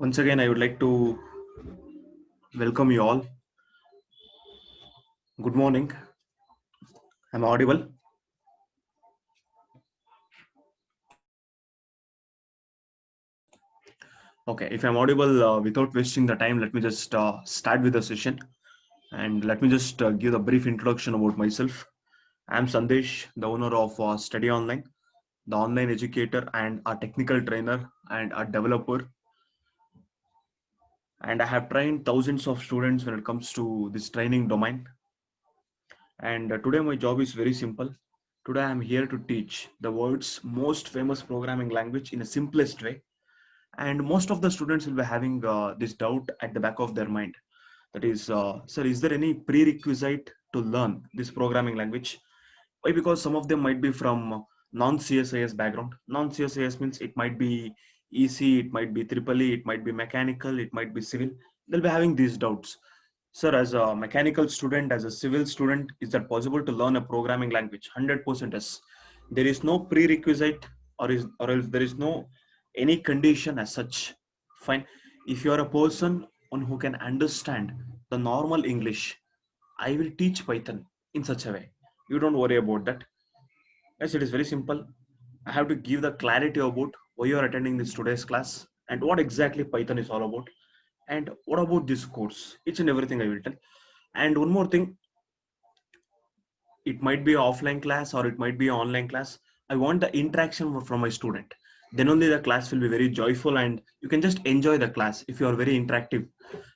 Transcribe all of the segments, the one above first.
Once again, I would like to welcome you all. Good morning. Am I audible? Okay, if I'm audible, without wasting the time, let me just start with the session and let me just give a brief introduction about myself. I'm Sandesh, the owner of Study Online, the online educator and a technical trainer and a developer. And I have trained thousands of students when it comes to this training domain. And today my job is very simple. Today I'm here to teach the world's most famous programming language in a simplest way. And most of the students will be having this doubt at the back of their mind. That is, sir, is there any prerequisite to learn this programming language? Why? Because some of them might be from non-CSIS background. Non-CSIS means it might be EC, it might be triple E, it might be mechanical, it might be civil. They'll be having these doubts. Sir, as a mechanical student, as a civil student, is that possible to learn a programming language? 100% yes. There is no prerequisite or else there is no any condition as such. Fine. If you are a person on who can understand the normal English, I will teach Python in such a way. You don't worry about that. Yes, it is very simple. I have to give the clarity about why you are attending this today's class and what exactly Python is all about and what about this course. Each and everything I will tell. And one more thing, it might be an offline class or it might be an online class. I want the interaction from my student. Then only the class will be very joyful and you can just enjoy the class if you are very interactive.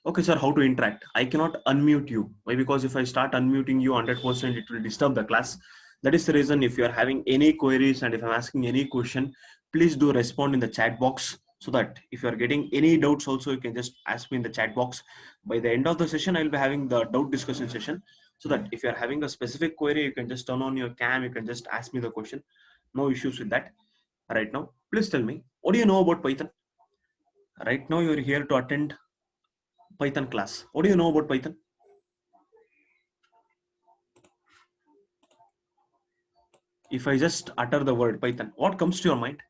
Okay, sir, how to interact? I cannot unmute you. Why? Because if I start unmuting you 100%, it will disturb the class. That is the reason if you are having any queries and if I'm asking any question, please do respond in the chat box so that if you are getting any doubts also, you can just ask me in the chat box. By the end of the session, I will be having the doubt discussion session so that if you're having a specific query, you can just turn on your cam, you can just ask me the question. No issues with that. Right now, please tell me, what do you know about Python? Right now, you're here to attend Python class. What do you know about Python? If I just utter the word Python, what comes to your mind?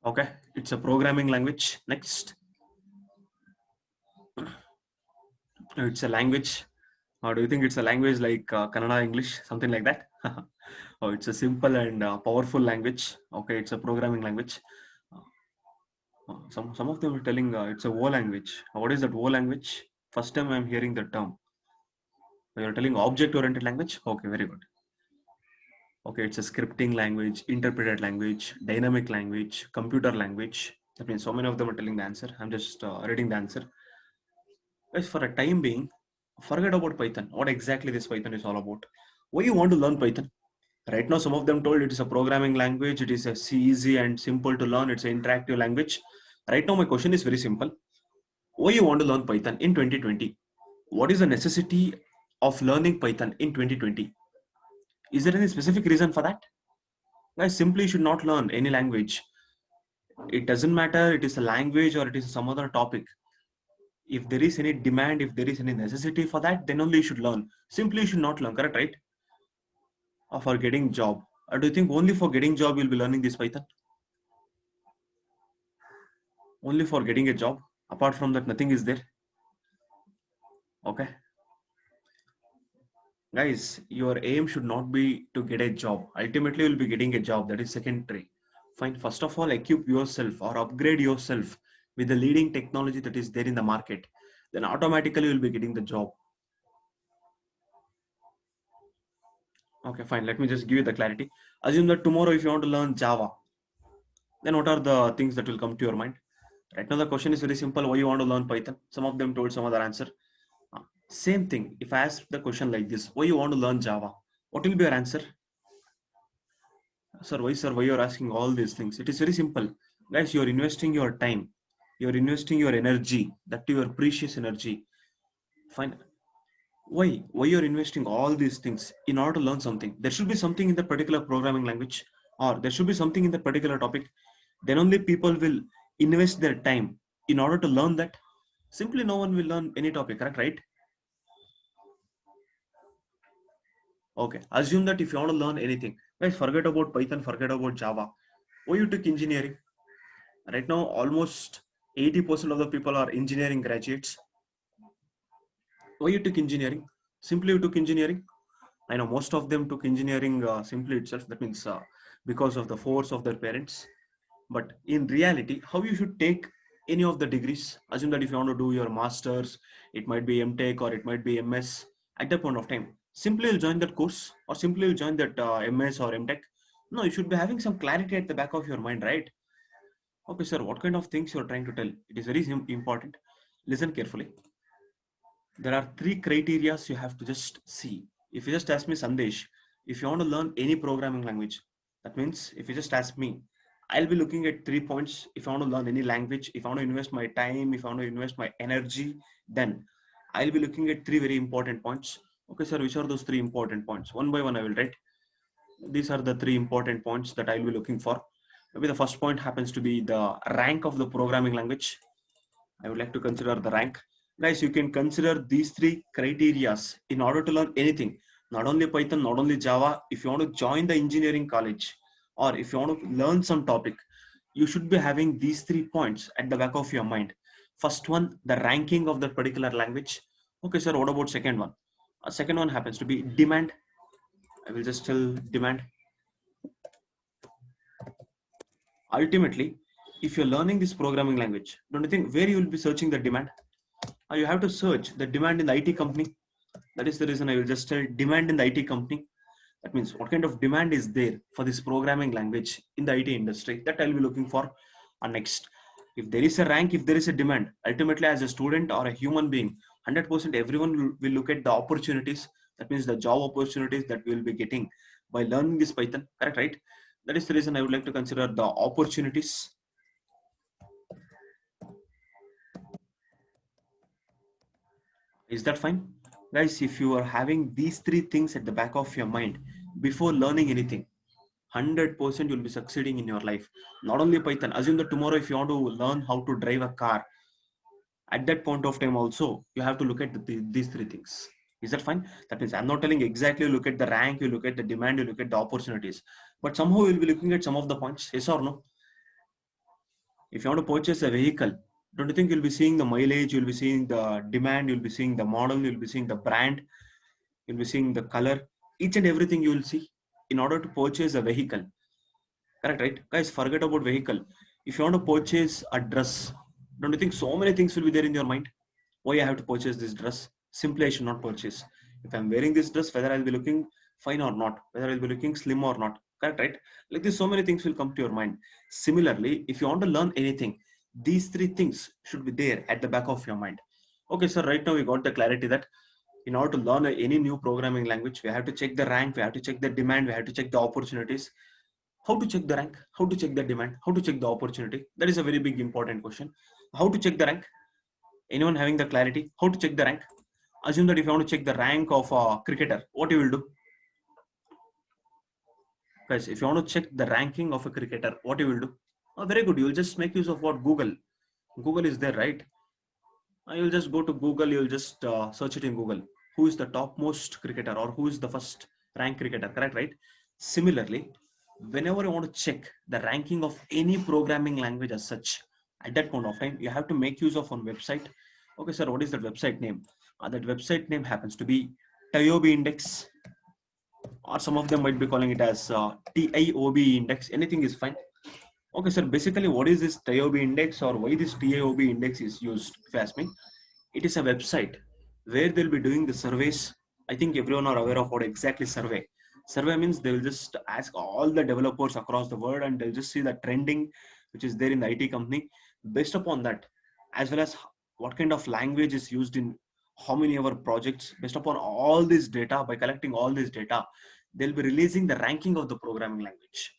Okay, it's a programming language. Next, it's a language. Or do you think it's a language like Kannada, English, something like that? Oh, it's a simple and powerful language. Okay, it's a programming language. Some of them are telling it's a Wo language. What is that Wo language? First time I'm hearing the term. You're telling object-oriented language? Okay, very good. Okay, it's a scripting language, interpreted language, dynamic language, computer language. That means so many of them are telling the answer. I'm just reading the answer. Guys, for a time being, forget about Python. What exactly this Python is all about? Why you want to learn Python? Right now, some of them told it is a programming language. It is a easy and simple to learn. It's an interactive language. Right now, my question is very simple. Why you want to learn Python in 2020? What is the necessity of learning Python in 2020? Is there any specific reason for that? Guys, simply should not learn any language. It doesn't matter it is a language or it is some other topic. If there is any demand, if there is any necessity for that, then only you should learn. Simply you should not learn, correct, right? Or for getting job. Or do you think only for getting job you'll be learning this Python? Only for getting a job. Apart from that, nothing is there. Okay. Guys, your aim should not be to get a job. Ultimately, you'll be getting a job. That is secondary. Fine. First of all, equip yourself or upgrade yourself with the leading technology that is there in the market. Then automatically you'll be getting the job. Okay, fine. Let me just give you the clarity. Assume that tomorrow, if you want to learn Java, then what are the things that will come to your mind? Right now, the question is very simple. Why you want to learn Python? Some of them told some other answer. Same thing. If I ask the question like this, why you want to learn Java? What will be your answer? Sir, why you're asking all these things? It is very simple. Guys, you're investing your time. You're investing your energy, that your precious energy. Fine. Why? Why you're investing all these things in order to learn something? There should be something in that particular programming language, or there should be something in that particular topic. Then only people will invest their time in order to learn that. Simply no one will learn any topic, correct? Right? Okay, assume that if you want to learn anything, guys, forget about Python, forget about Java. Why you took engineering? Right now, almost 80% of the people are engineering graduates. Why you took engineering? Simply you took engineering. I know most of them took engineering simply itself. That means because of the force of their parents. But in reality, how you should take any of the degrees? Assume that if you want to do your masters, it might be MTech or it might be MS. At that point of time, simply you'll join that course or simply you'll join that MS or MTech. No, you should be having some clarity at the back of your mind, right? Okay, sir, what kind of things you're trying to tell? It is very important. Listen carefully. There are three criterias you have to just see. If you just ask me, Sandesh, if you want to learn any programming language, that means if you just ask me, I'll be looking at 3 points. If I want to learn any language, if I want to invest my time, if I want to invest my energy, then I'll be looking at three very important points. Okay, sir, which are those three important points? One by one, I will write. These are the three important points that I'll be looking for. Maybe the first point happens to be the rank of the programming language. I would like to consider the rank. Guys, you can consider these three criterias in order to learn anything. Not only Python, not only Java. If you want to join the engineering college or if you want to learn some topic, you should be having these 3 points at the back of your mind. First one, the ranking of that particular language. Okay, sir, what about second one? Second one happens to be demand. I will just tell demand. Ultimately, if you're learning this programming language, don't you think where you will be searching the demand? You have to search the demand in the IT company. That is the reason I will just tell demand in the IT company. That means what kind of demand is there for this programming language in the IT industry that I'll be looking for. And next, if there is a rank, if there is a demand, ultimately as a student or a human being, 100% everyone will look at the opportunities. That means the job opportunities that we will be getting by learning this Python. Correct, right? That is the reason I would like to consider the opportunities. Is that fine? Guys, if you are having these three things at the back of your mind before learning anything, 100% you'll be succeeding in your life. Not only Python, assume that tomorrow if you want to learn how to drive a car, at that point of time also, you have to look at these three things. Is that fine? That means I'm not telling exactly look at the rank, you look at the demand, you look at the opportunities. But somehow you'll be looking at some of the points, yes or no? If you want to purchase a vehicle, don't you think you'll be seeing the mileage, you'll be seeing the demand, you'll be seeing the model, you'll be seeing the brand, you'll be seeing the color, each and everything you will see in order to purchase a vehicle. Correct, right? Guys, forget about vehicle. If you want to purchase a dress, don't you think so many things will be there in your mind? Why I have to purchase this dress? Simply I should not purchase. If I'm wearing this dress, whether I'll be looking fine or not, whether I'll be looking slim or not. Correct, right? Like this, so many things will come to your mind. Similarly, if you want to learn anything, these three things should be there at the back of your mind. Okay, so right now we got the clarity that in order to learn any new programming language, we have to check the rank, we have to check the demand, we have to check the opportunities. How to check the rank? How to check the demand? How to check the opportunity? That is a very big important question. How to check the rank? Anyone having the clarity? How to check the rank? Assume that if you want to check the rank of a cricketer, what you will do? Guys, if you want to check the ranking of a cricketer, what you will do? Oh, very good. You will just make use of what Google. Google is there, right? You'll just go to Google. You'll just search it in Google. Who is the topmost cricketer or who is the first rank cricketer? Correct, right? Similarly, whenever you want to check the ranking of any programming language as such, at that point of time, you have to make use of one website. Okay, sir, what is that website name? That website name happens to be TIOB Index, or some of them might be calling it as TIOB Index. Anything is fine. Okay, sir. Basically, what is this TIOB Index or why this TIOB Index is used? If you ask me, it is a website where they'll be doing the surveys. I think everyone are aware of what exactly survey. Survey means they will just ask all the developers across the world and they'll just see the trending which is there in the IT company. Based upon that, as well as what kind of language is used in how many of our projects, based upon all this data, by collecting all this data, they'll be releasing the ranking of the programming language.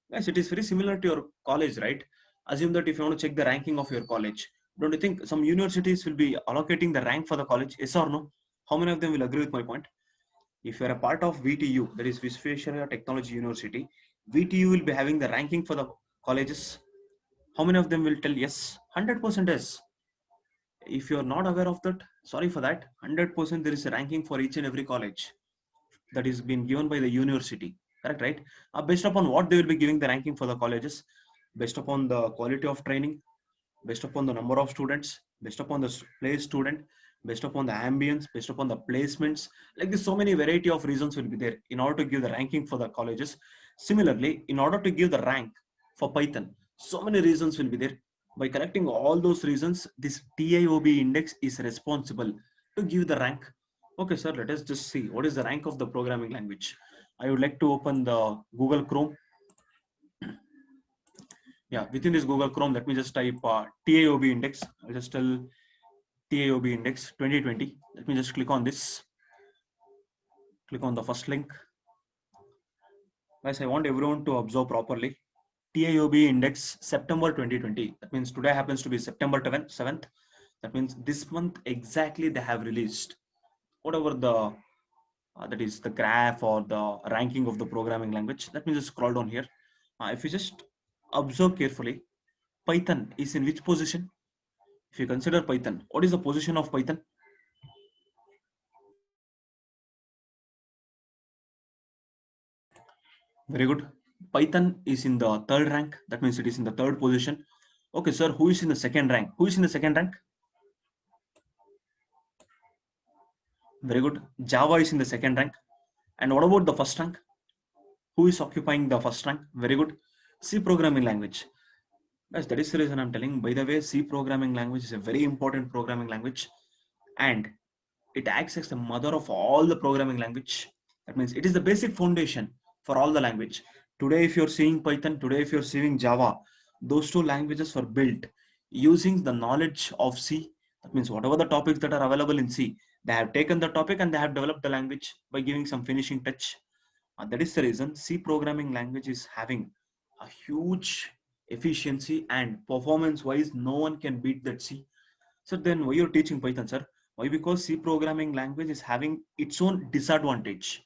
Yes, it is very similar to your college, right? Assume that if you want to check the ranking of your college, don't you think some universities will be allocating the rank for the college? Yes or no? How many of them will agree with my point? If you are a part of VTU, that is Visvesvaraya Technology University, VTU will be having the ranking for the colleges. How many of them will tell yes? 100% yes. If you are not aware of that, sorry for that. 100% there is a ranking for each and every college. that is being given by the university, correct, right? Based upon what they will be giving the ranking for the colleges, based upon the quality of training, based upon the number of students, based upon the place student, based upon the ambience, based upon the placements. Like this, so many variety of reasons will be there in order to give the ranking for the colleges. Similarly, in order to give the rank for Python, so many reasons will be there. By collecting all those reasons, this TIOB index is responsible to give the rank. Okay, sir, let us just see what is the rank of the programming language. I would like to open the Google Chrome. Yeah, within this Google Chrome, let me just type TIOB index. I'll just tell TIOB index 2020. Let me just click on this. Click on the first link. Guys, I want everyone to observe properly. TIOB index September 2020. That means today happens to be September 7th. That means this month exactly they have released whatever the that is the graph or the ranking of the programming language. Let me just scroll down here. If you just observe carefully, Python is in which position? If you consider Python, what is the position of Python? Very good. Python is in the third rank. That means it is in the third position. Okay, sir, who is in the second rank? Who is in the second rank? Very good. Java is in the second rank. And what about the first rank? Who is occupying the first rank? Very good. C programming language. Guys, that is the reason I'm telling. By the way, C programming language is a very important programming language. And it acts as the mother of all the programming language. That means it is the basic foundation for all the language. Today, if you're seeing Python, today, if you're seeing Java, those two languages were built using the knowledge of C. That means whatever the topics that are available in C, they have taken the topic and they have developed the language by giving some finishing touch. That is the reason C programming language is having a huge efficiency, and performance wise, no one can beat that C. So then why you're teaching Python, sir? Why? Because C programming language is having its own disadvantage.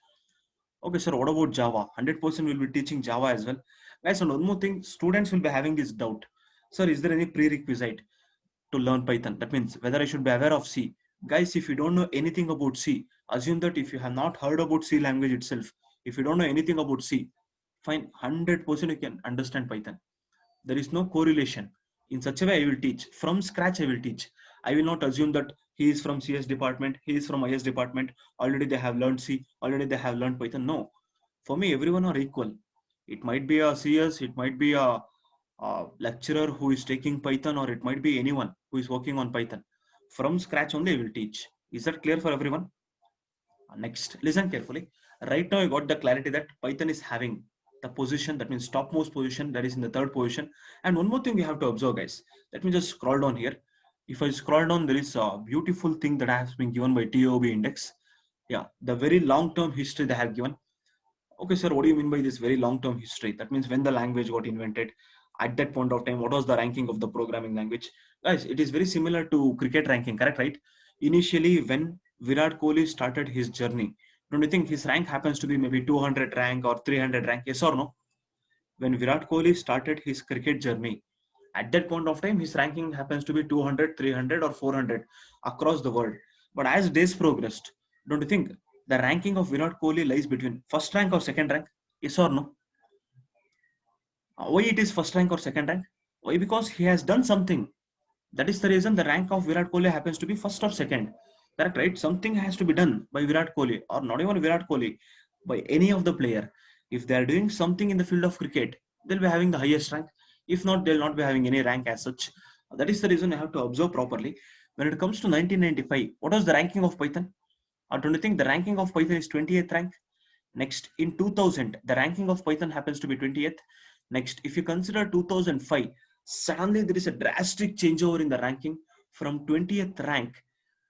Okay, sir, what about Java? 100% will be teaching Java as well. Guys, and one more thing, students will be having this doubt. Sir, is there any prerequisite to learn Python? That means whether I should be aware of C. Guys, if you don't know anything about C, assume that if you have not heard about C language itself, if you don't know anything about C, fine, 100% you can understand Python. There is no correlation. In such a way, I will teach. From scratch, I will teach. I will not assume that he is from CS department, he is from IS department, already they have learned C, already they have learned Python. No. For me, everyone are equal. It might be a CS, it might be a lecturer who is taking Python, or it might be anyone who is working on Python. From scratch only I will teach. Is that clear for everyone? Next, listen carefully. Right now, I got the clarity that Python is having the position, that means topmost position, that is in the third position. And one more thing you have to observe, guys. Let me just scroll down here. If I scroll down, there is a beautiful thing that has been given by TOB index. Yeah, the very long-term history they have given. Okay, sir, what do you mean by this very long-term history? That means when the language got invented, at that point of time, what was the ranking of the programming language? Guys, it is very similar to cricket ranking, correct, right? Initially, when Virat Kohli started his journey, don't you think his rank happens to be maybe 200 rank or 300 rank? Yes or no? When Virat Kohli started his cricket journey, at that point of time, his ranking happens to be 200, 300 or 400 across the world. But as days progressed, don't you think the ranking of Virat Kohli lies between first rank or second rank? Yes or no? Why it is first rank or second rank? Why? Because he has done something. That is the reason the rank of Virat Kohli happens to be first or second. Correct, right? Something has to be done by Virat Kohli, or not even Virat Kohli, by any of the player. If they are doing something in the field of cricket, they'll be having the highest rank. If not, they'll not be having any rank as such. That is the reason you have to observe properly. When it comes to 1995, what was the ranking of Python? Or don't you think the ranking of Python is 20th rank? Next, in 2000, the ranking of Python happens to be 20th. Next, if you consider 2005, suddenly there is a drastic changeover in the ranking from 20th rank.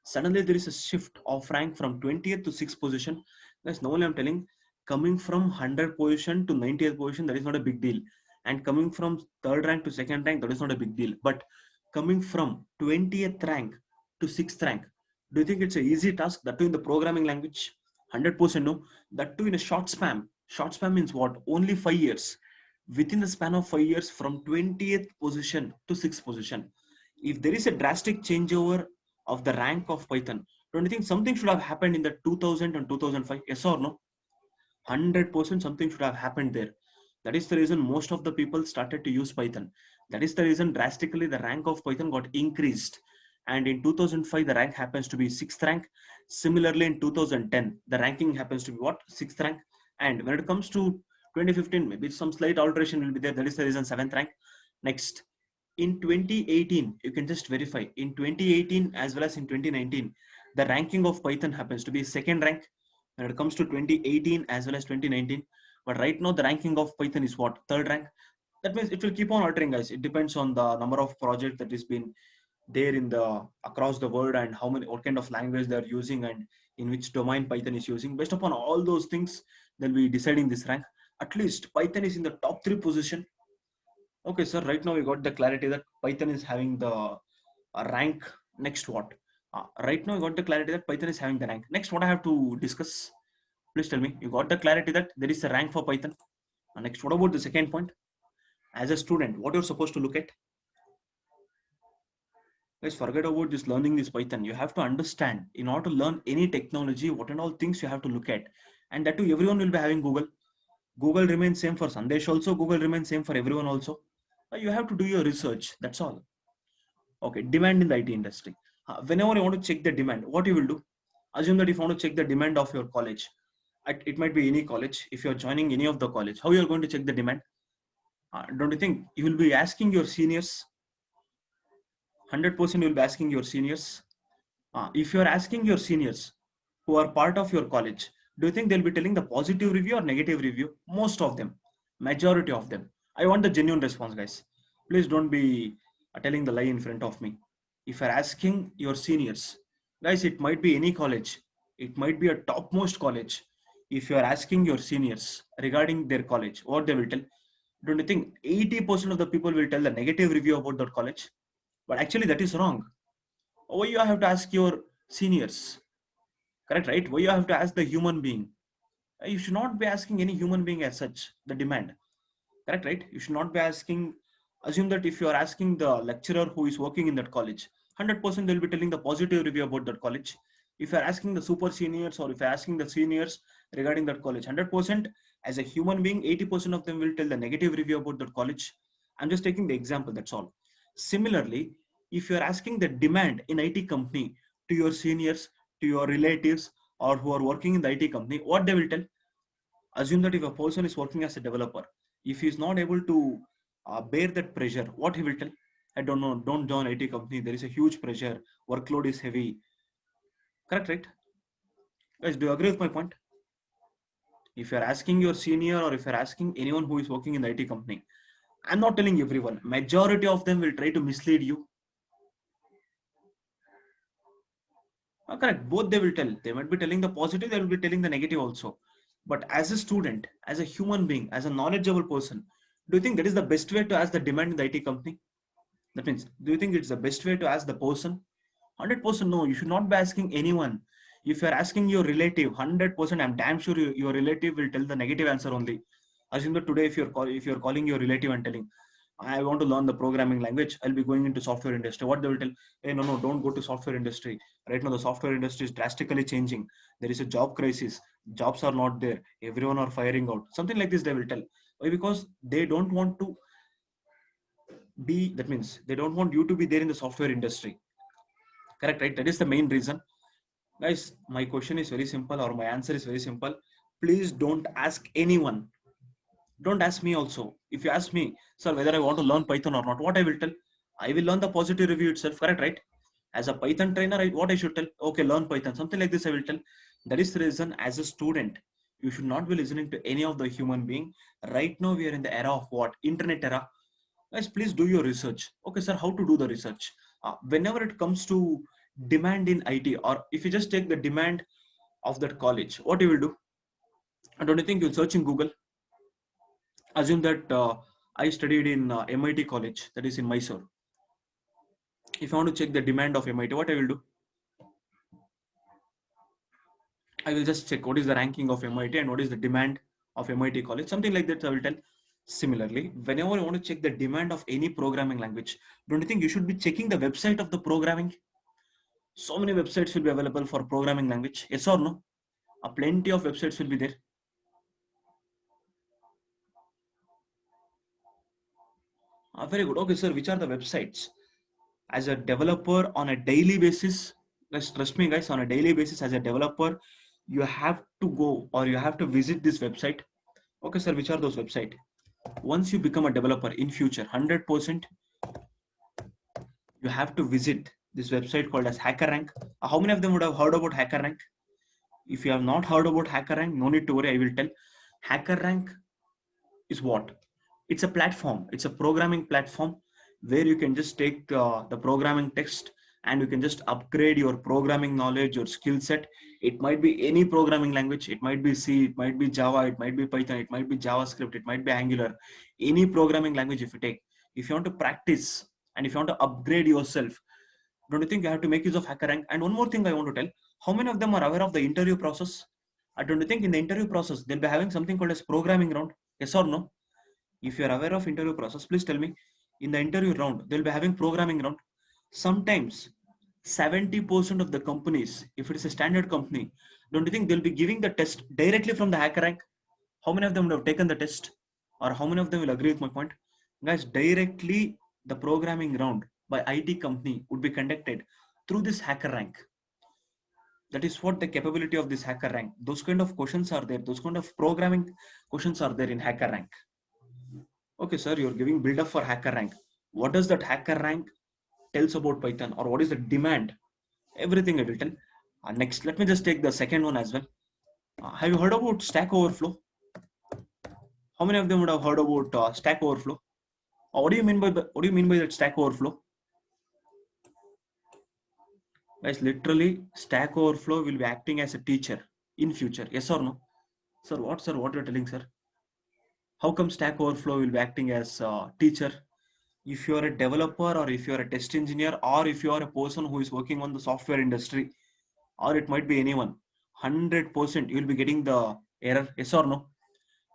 Suddenly there is a shift of rank from 20th to 6th position. Guys, now I'm telling, coming from 100 position to 90th position, that is not a big deal. And coming from third rank to second rank, that is not a big deal. But coming from 20th rank to 6th rank, do you think it's an easy task? That too in the programming language? 100% no. That too in a short span. Short span means what? Only 5 years. Within the span of 5 years, from 20th position to 6th position. If there is a drastic changeover of the rank of Python, don't you think something should have happened in the 2000 and 2005? Yes or no? 100% something should have happened there. That is the reason most of the people started to use Python. That is the reason drastically the rank of Python got increased. And in 2005, the rank happens to be 6th rank. Similarly, in 2010, the ranking happens to be what? 6th rank. And when it comes to 2015, maybe some slight alteration will be there. That is the reason 7th rank. Next, in 2018, you can just verify. In 2018 as well as in 2019, the ranking of Python happens to be 2nd rank when it comes to 2018 as well as 2019. But right now, the ranking of Python is what? 3rd rank. That means it will keep on altering, guys. It depends on the number of projects that is been there in the across the world and how many, what kind of language they are using and in which domain Python is using. Based upon all those things, they'll be deciding this rank. At least Python is in the top 3 position. Okay, sir. Right now we got the clarity that Python is having the rank. Next, what? Right now we got the clarity that Python is having the rank. Next, what I have to discuss? Please tell me. You got the clarity that there is a rank for Python. Next, what about the second point? As a student, what you're supposed to look at? Guys, forget about this learning this Python. You have to understand in order to learn any technology, what and all things you have to look at. And that too, everyone will be having Google. Google remains same for Sandesh also. Google remains same for everyone also. You have to do your research. That's all. Okay, demand in the IT industry. Whenever you want to check the demand, what you will do? Assume that if you want to check the demand of your college, it might be any college. If you're joining any of the college, how you're going to check the demand? Don't you think you will be asking your seniors? 100% you will be asking your seniors. If you're asking your seniors who are part of your college, do you think they'll be telling the positive review or negative review? Most of them, majority of them. I want the genuine response, guys. Please don't be telling the lie in front of me. If you're asking your seniors, guys, it might be any college, it might be a topmost college. If you're asking your seniors regarding their college, what they will tell, don't you think 80% of the people will tell the negative review about that college? But actually, that is wrong. Why you have to ask your seniors? Correct, right? Why you have to ask the human being? You should not be asking any human being as such the demand. Correct, right? You should not be asking. Assume that if you are asking the lecturer who is working in that college, 100% they'll be telling the positive review about that college. If you are asking the super seniors or if you're asking the seniors regarding that college, 100% as a human being, 80% of them will tell the negative review about that college. I'm just taking the example, that's all. Similarly, if you're asking the demand in IT company to your seniors, to your relatives, or who are working in the IT company, what they will tell? Assume that if a person is working as a developer, if he is not able to bear that pressure, what he will tell? I don't know, don't join IT company. There is a huge pressure. Workload is heavy. Correct, right? Guys, do you agree with my point? If you're asking your senior or if you're asking anyone who is working in the IT company, I'm not telling everyone. Majority of them will try to mislead you. Correct. Both they will tell. They might be telling the positive, they will be telling the negative also. But as a student, as a human being, as a knowledgeable person, do you think that is the best way to ask the demand in the IT company? That means, do you think it's the best way to ask the person? 100% no. You should not be asking anyone. If you're asking your relative, 100%, I'm damn sure your relative will tell the negative answer only. Assume that today, if you're calling your relative and telling, I want to learn the programming language, I'll be going into software industry. What they will tell? Hey, no, don't go to software industry. Right now, the software industry is drastically changing. There is a job crisis. Jobs are not there. Everyone are firing out. Something like this they will tell. Why? Because they don't want to be. That means they don't want you to be there in the software industry. Correct, right? That is the main reason. Guys, my question is very simple, or my answer is very simple. Please don't ask anyone. Don't ask me also. If you ask me, sir, whether I want to learn Python or not, what I will tell? I will learn the positive review itself. Correct, right? As a Python trainer, what I should tell? Okay, learn Python. Something like this I will tell. That is the reason, as a student, you should not be listening to any of the human being. Right now, we are in the era of what? Internet era. Guys, please do your research. Okay, sir, how to do the research? Whenever it comes to demand in IT, or if you just take the demand of that college, what you will do? Don't you think you'll search in Google? Assume that I studied in MIT college, that is in Mysore. If I want to check the demand of MIT, what I will do? I will just check what is the ranking of MIT and what is the demand of MIT college. Something like that I will tell. Similarly, whenever you want to check the demand of any programming language, don't you think you should be checking the website of the programming? So many websites will be available for programming language. Yes or no? Plenty of websites will be there. Very good. Okay, sir. Which are the websites? As a developer on a daily basis, trust me, guys, on a daily basis, as a developer, you have to go or you have to visit this website. Okay, sir. Which are those websites? Once you become a developer in future, 100%, you have to visit this website called as HackerRank. How many of them would have heard about HackerRank? If you have not heard about HackerRank, no need to worry. I will tell. HackerRank is what? It's a platform. It's a programming platform where you can just take the programming text and you can just upgrade your programming knowledge, your skill set. It might be any programming language. It might be C, it might be Java, it might be Python, it might be JavaScript, it might be Angular. Any programming language if you take. If you want to practice and if you want to upgrade yourself, don't you think you have to make use of HackerRank? And one more thing I want to tell, how many of them are aware of the interview process? I don't think in the interview process, they'll be having something called as programming round. Yes or no? If you're aware of interview process, please tell me. In the interview round, they'll be having programming round. Sometimes 70% of the companies, if it is a standard company, don't you think they'll be giving the test directly from the HackerRank? How many of them would have taken the test? Or how many of them will agree with my point? Guys, directly the programming round by IT company would be conducted through this HackerRank. That is what the capability of this HackerRank. Those kind of questions are there. Those kind of programming questions are there in HackerRank. Okay, sir, you're giving build up for HackerRank. What does that HackerRank tells about Python, or what is the demand? Everything I will tell. Next, let me just take the second one as well. Have you heard about Stack Overflow? How many of them would have heard about Stack Overflow? What do you mean by that Stack Overflow? Guys, literally, Stack Overflow will be acting as a teacher in future. Yes or no? Sir, what, sir? What you're telling, sir? How come Stack Overflow will be acting as a teacher? If you are a developer or if you are a test engineer or if you are a person who is working on the software industry, or it might be anyone, 100% you will be getting the error. Yes or no?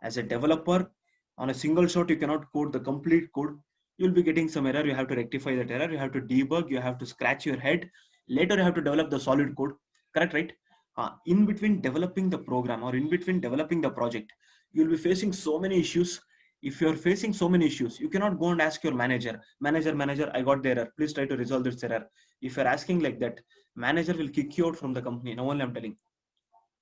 As a developer, on a single shot you cannot code the complete code. You'll be getting some error. You have to rectify that error. You have to debug. You have to scratch your head. Later you have to develop the solid code. Correct, right? In between developing the program or in between developing the project, you'll be facing so many issues. If you're facing so many issues, you cannot go and ask your manager, I got the error, please try to resolve this error. If you're asking like that, manager will kick you out from the company. No one, I'm telling.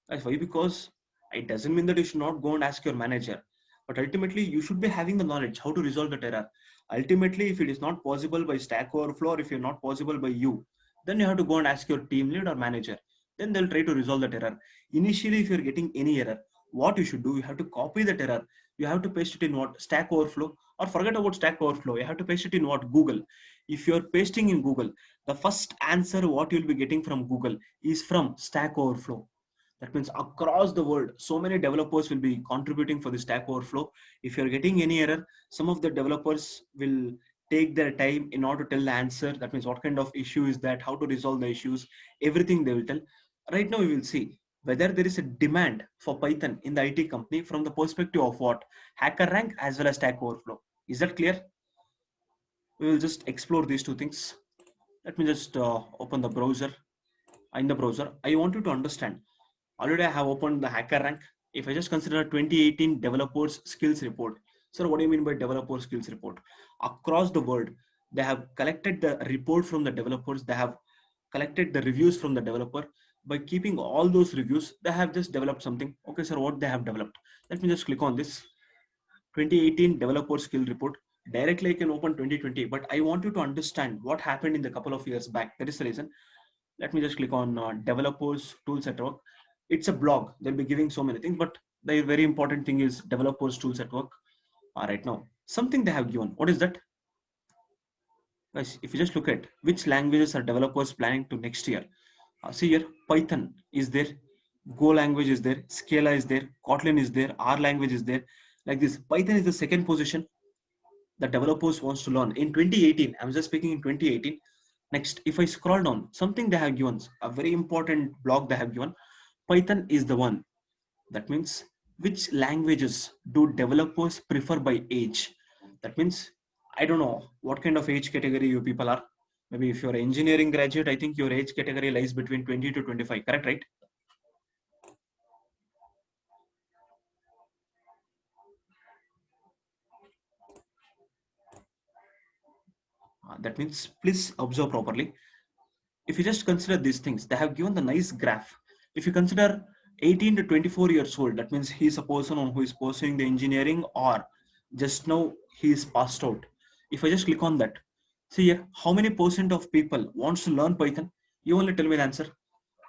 That's why, because it doesn't mean that you should not go and ask your manager, but ultimately you should be having the knowledge how to resolve that error. Ultimately, if it is not possible by Stack Overflow, or if you're not possible by you, then you have to go and ask your team lead or manager. Then they'll try to resolve that error. Initially, if you're getting any error, what you should do, you have to copy that error. You have to paste it in what? Stack Overflow, or forget about Stack Overflow. You have to paste it in what? Google. If you're pasting in Google, the first answer what you'll be getting from Google is from Stack Overflow. That means across the world, so many developers will be contributing for the Stack Overflow. If you're getting any error, some of the developers will take their time in order to tell the answer. That means what kind of issue is that, how to resolve the issues, everything they will tell. Right now, we will see whether there is a demand for Python in the IT company from the perspective of what? HackerRank as well as Stack Overflow. Is that clear? We will just explore these two things. Let me just open the browser. In the browser, I want you to understand. Already I have opened the HackerRank. If I just consider 2018 developers skills report. Sir, what do you mean by developer skills report? Across the world, they have collected the report from the developers. They have collected the reviews from the developer. By keeping all those reviews, they have just developed something. Okay, sir, what they have developed? Let me just click on this 2018 developer skill report. Directly I can open 2020, but I want you to understand what happened in the couple of years back. That is the reason. Let me just click on developers tools at work. It's a blog. They'll be giving so many things, but the very important thing is developers tools at work. Right now, something they have given. What is that? Guys, if you just look at which languages are developers planning to next year, see here, Python is there, Go language is there, Scala is there, Kotlin is there, R language is there. Like this, Python is the second position the developers wants to learn in 2018. I'm just speaking in 2018. Next, if I scroll down, something they have given, a very important block they have given, Python is the one. That means which languages do developers prefer by age? That means I don't know what kind of age category you people are. Maybe if you're an engineering graduate, I think your age category lies between 20 to 25. Correct, right? That means please observe properly. If you just consider these things, they have given the nice graph. If you consider 18 to 24 years old, that means he is a person who is pursuing the engineering or just now he is passed out. If I just click on that, see here, how many percent of people wants to learn Python? You only tell me the answer.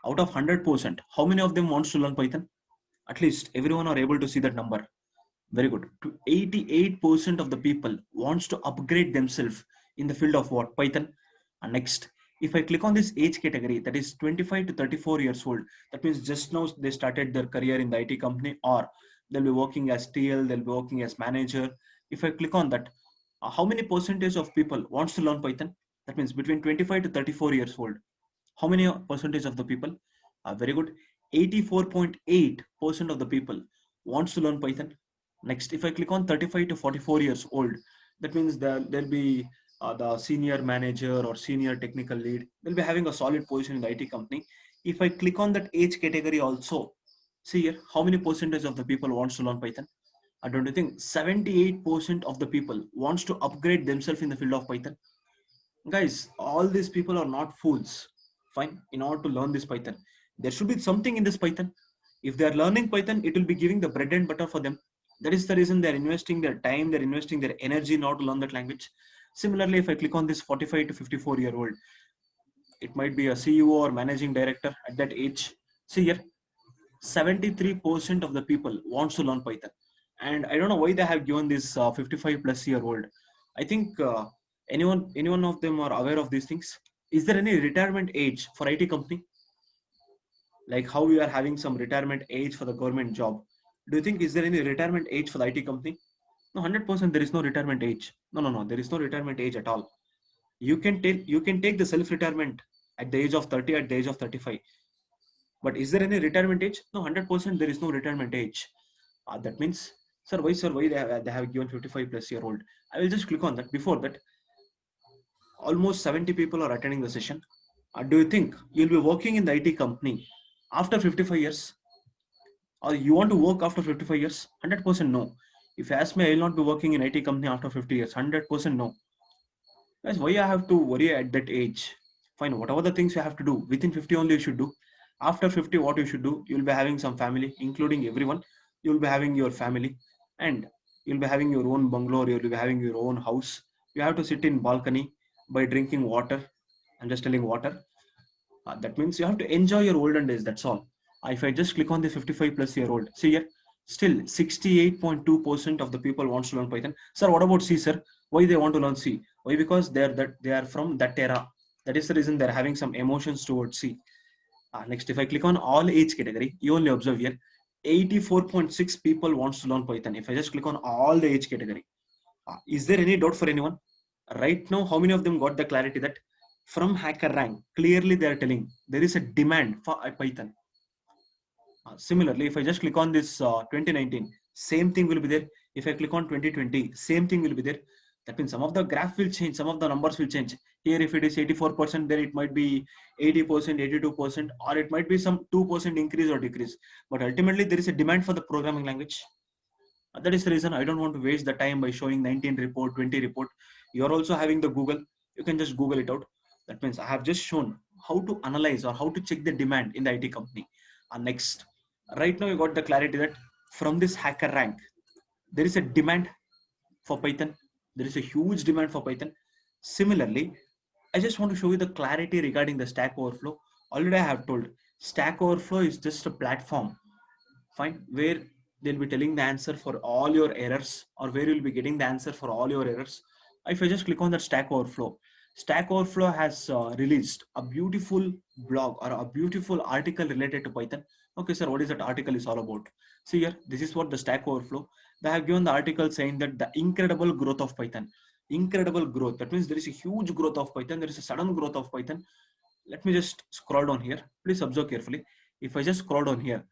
Out of 100%, how many of them wants to learn Python? At least everyone are able to see that number. Very good. 88% of the people wants to upgrade themselves in the field of what? Python. And next, if I click on this age category, that is 25 to 34 years old, that means just now they started their career in the IT company, or they'll be working as TL, they'll be working as manager. If I click on that, how many percentage of people wants to learn Python? That means between 25 to 34 years old. How many percentage of the people? Very good. 84.8% of the people wants to learn Python. Next, if I click on 35 to 44 years old, that means there'll be the senior manager or senior technical lead. They'll be having a solid position in the IT company. If I click on that age category also, see here, how many percentage of the people wants to learn Python? I don't think 78% of the people wants to upgrade themselves in the field of Python. Guys, all these people are not fools. Fine, in order to learn this Python, there should be something in this Python. If they are learning Python, it will be giving the bread and butter for them. That is the reason they're investing their time, they're investing their energy in order to learn that language. Similarly, if I click on this 45 to 54-year-old, it might be a CEO or managing director at that age. See here, 73% of the people wants to learn Python. And I don't know why they have given this 55 plus year old. I think anyone of them are aware of these things. Is there any retirement age for IT company? Like how we are having some retirement age for the government job. Do you think is there any retirement age for the IT company? No, 100% there is no retirement age. No. There is no retirement age at all. You can take the self retirement at the age of 30, at the age of 35. But is there any retirement age? No, 100% there is no retirement age. That means, sir, why they have given 55 plus year old? I will just click on that. Before that, almost 70 people are attending the session. Do you think you'll be working in the IT company after 55 years? Or you want to work after 55 years? 100% no. If you ask me, I will not be working in IT company after 50 years. 100% no. Guys, why I have to worry at that age? Fine, whatever the things you have to do, within 50 only you should do. After 50, what you should do, you'll be having some family, including everyone. You'll be having your family and you'll be having your own bungalow, you'll be having your own house. You have to sit in balcony by drinking water. I'm just telling water. That means you have to enjoy your olden days. That's all. If I just click on the 55 plus year old, see here, still 68.2% of the people wants to learn Python. Sir, what about C, sir? Why they want to learn C? Why? Because they are from that era. That is the reason they're having some emotions towards C. Next, if I click on all age category, you only observe here, 84.6 people wants to learn Python. If I just click on all the age category, is there any doubt for anyone? Right now, how many of them got the clarity that from hacker rank, clearly they are telling there is a demand for Python. Similarly, if I just click on this 2019, same thing will be there. If I click on 2020, same thing will be there. That means some of the graph will change, some of the numbers will change. Here, if it is 84%, then it might be 80%, 82%, or it might be some 2% increase or decrease. But ultimately, there is a demand for the programming language. That is the reason I don't want to waste the time by showing 19 report, 20 report. You're also having the Google. You can just Google it out. That means I have just shown how to analyze or how to check the demand in the IT company. And next, right now you got the clarity that from this hacker rank, there is a demand for Python. There is a huge demand for Python. Similarly, I just want to show you the clarity regarding the Stack Overflow. Already I have told Stack Overflow is just a platform, fine, where they'll be telling the answer for all your errors, or where you'll be getting the answer for all your errors. If I just click on that Stack Overflow, Stack Overflow has released a beautiful blog or a beautiful article related to Python. Okay, sir, what is that article is all about? See here, this is what the Stack Overflow. They have given the article saying that the incredible growth of Python. Incredible growth. That means there is a huge growth of Python. There is a sudden growth of Python. Let me just scroll down here. Please observe carefully. If I just scroll down here,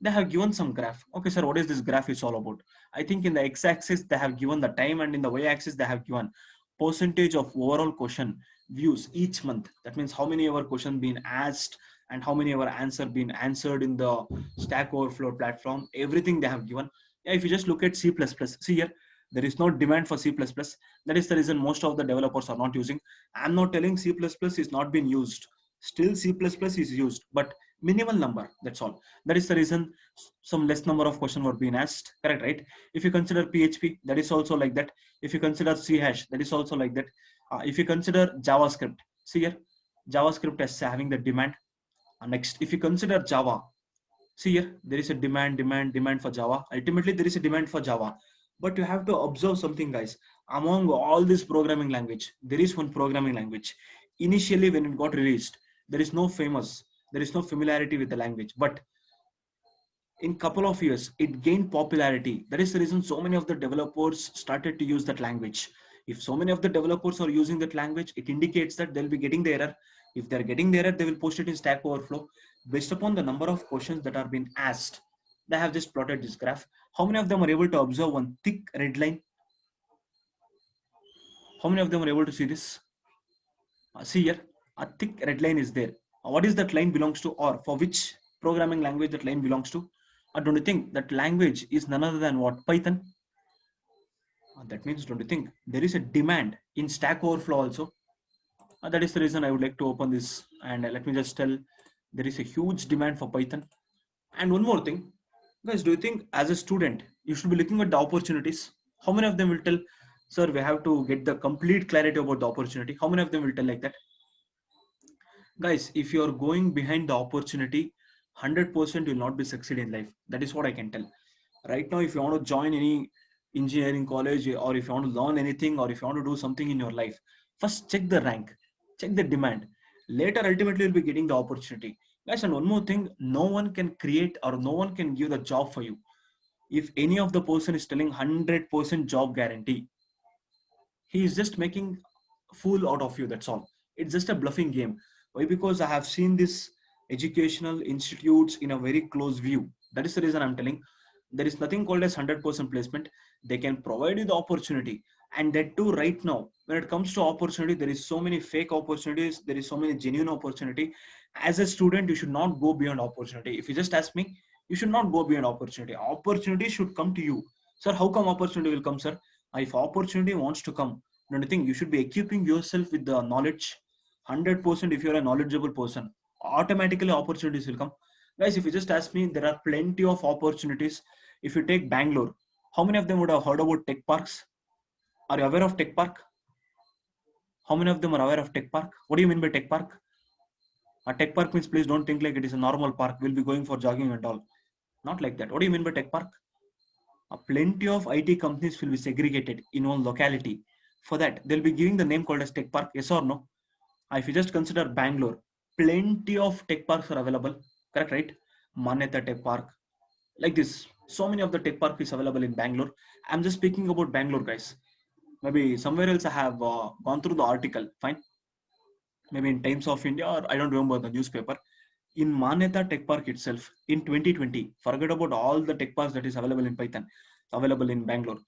they have given some graph. Okay, sir, what is this graph is all about? I think in the x-axis they have given the time, and in the y-axis they have given percentage of overall question views each month. That means how many ever question been asked and how many ever answer been answered in the Stack Overflow platform. Everything they have given. Yeah, if you just look at C++, see here, There is no demand for C++. That is the reason most of the developers are not using. I'm not telling C++ is not being used. Still C++ is used, but minimal number. That's all. That is the reason some less number of questions were being asked. Correct, right? If you consider PHP, that is also like that. If you consider C hash, that is also like that. If you consider JavaScript, see here, JavaScript is having the demand. Next, if you consider Java, see here, there is a demand for Java. Ultimately, there is a demand for Java. But you have to observe something, guys. Among all this programming language, there is one programming language. Initially, when it got released, there is no familiarity with the language. But in couple of years, it gained popularity. That is the reason so many of the developers started to use that language. If so many of the developers are using that language, it indicates that they'll be getting the error. If they're getting the error, they will post it in Stack Overflow. Based upon the number of questions that are being asked, they have just plotted this graph. How many of them are able to observe one thick red line? How many of them are able to see this? See here, a thick red line is there. What is that line belongs to, or for which programming language that line belongs to? Don't you think that language is none other than what? Python. That means, don't you think there is a demand in Stack Overflow also? That is the reason I would like to open this, and let me just tell, there is a huge demand for Python. And one more thing, guys, do you think as a student you should be looking at the opportunities? How many of them will tell, sir, we have to get the complete clarity about the opportunity? How many of them will tell like that? Guys, if you are going behind the opportunity, 100% will not be succeed in life. That is what I can tell. Right now, if you want to join any engineering college, or if you want to learn anything, or if you want to do something in your life, first check the rank, check the demand. Later, ultimately, you'll be getting the opportunity. Guys, and one more thing, no one can create or no one can give the job for you. If any of the person is telling 100% job guarantee, he is just making fool out of you. That's all. It's just a bluffing game. Why? Because I have seen this educational institutes in a very close view. That is the reason I'm telling, there is nothing called as 100% placement. They can provide you the opportunity, and that too right now. When it comes to opportunity, there is so many fake opportunities, there is so many genuine opportunity. As a student, you should not go beyond opportunity. If you just ask me, you should not go beyond opportunity. Opportunity should come to you. Sir, how come opportunity will come, sir? If opportunity wants to come, don't you think you should be equipping yourself with the knowledge? 100%. If you're a knowledgeable person, automatically opportunities will come. Guys, if you just ask me, there are plenty of opportunities. If you take Bangalore, how many of them would have heard about tech parks? Are you aware of tech park? How many of them are aware of tech park? What do you mean by tech park? A tech park means, please don't think like it is a normal park. We'll be going for jogging and all. Not like that. What do you mean by tech park? Plenty of IT companies will be segregated in one locality. For that, they'll be giving the name called as tech park. Yes or no? If you just consider Bangalore, plenty of tech parks are available. Correct, right? Manyata Tech Park, like this. So many of the tech park is available in Bangalore. I'm just speaking about Bangalore, guys. Maybe somewhere else I have gone through the article. Fine. Maybe in Times of India, or I don't remember the newspaper. In Manyata Tech Park itself, in 2020, forget about all the tech parks that is available in Python, available in Bangalore.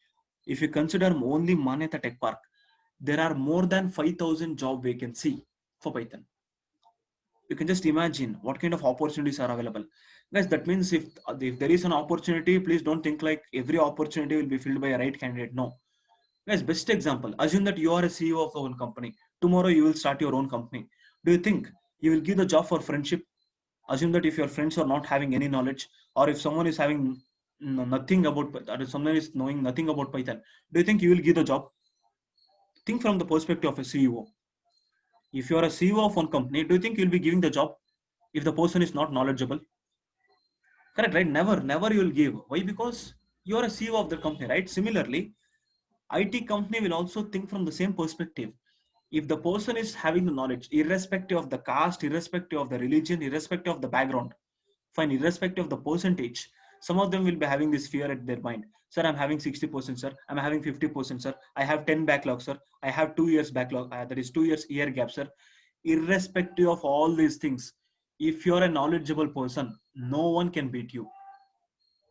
If you consider only Manyata Tech Park, there are more than 5,000 job vacancy for Python. You can just imagine what kind of opportunities are available. Guys, that means if there is an opportunity, please don't think like every opportunity will be filled by a right candidate. No. Guys, best example, assume that you are a CEO of the own company. Tomorrow you will start your own company. Do you think you will give the job for friendship? Assume that if your friends are not having any knowledge, or if someone is having nothing about, or someone is knowing nothing about Python, do you think you will give the job? Think from the perspective of a CEO. If you are a CEO of one company, do you think you'll be giving the job if the person is not knowledgeable? Correct, right? Never you will give. Why? Because you are a CEO of the company, right? Similarly, IT company will also think from the same perspective. If the person is having the knowledge, irrespective of the caste, irrespective of the religion, irrespective of the background, fine, irrespective of the percentage, some of them will be having this fear at their mind. Sir, I'm having 60%, sir. I'm having 50%, sir. I have 10 backlog, sir. I have 2 years backlog. That is 2 years year gap, sir. Irrespective of all these things, if you're a knowledgeable person, no one can beat you.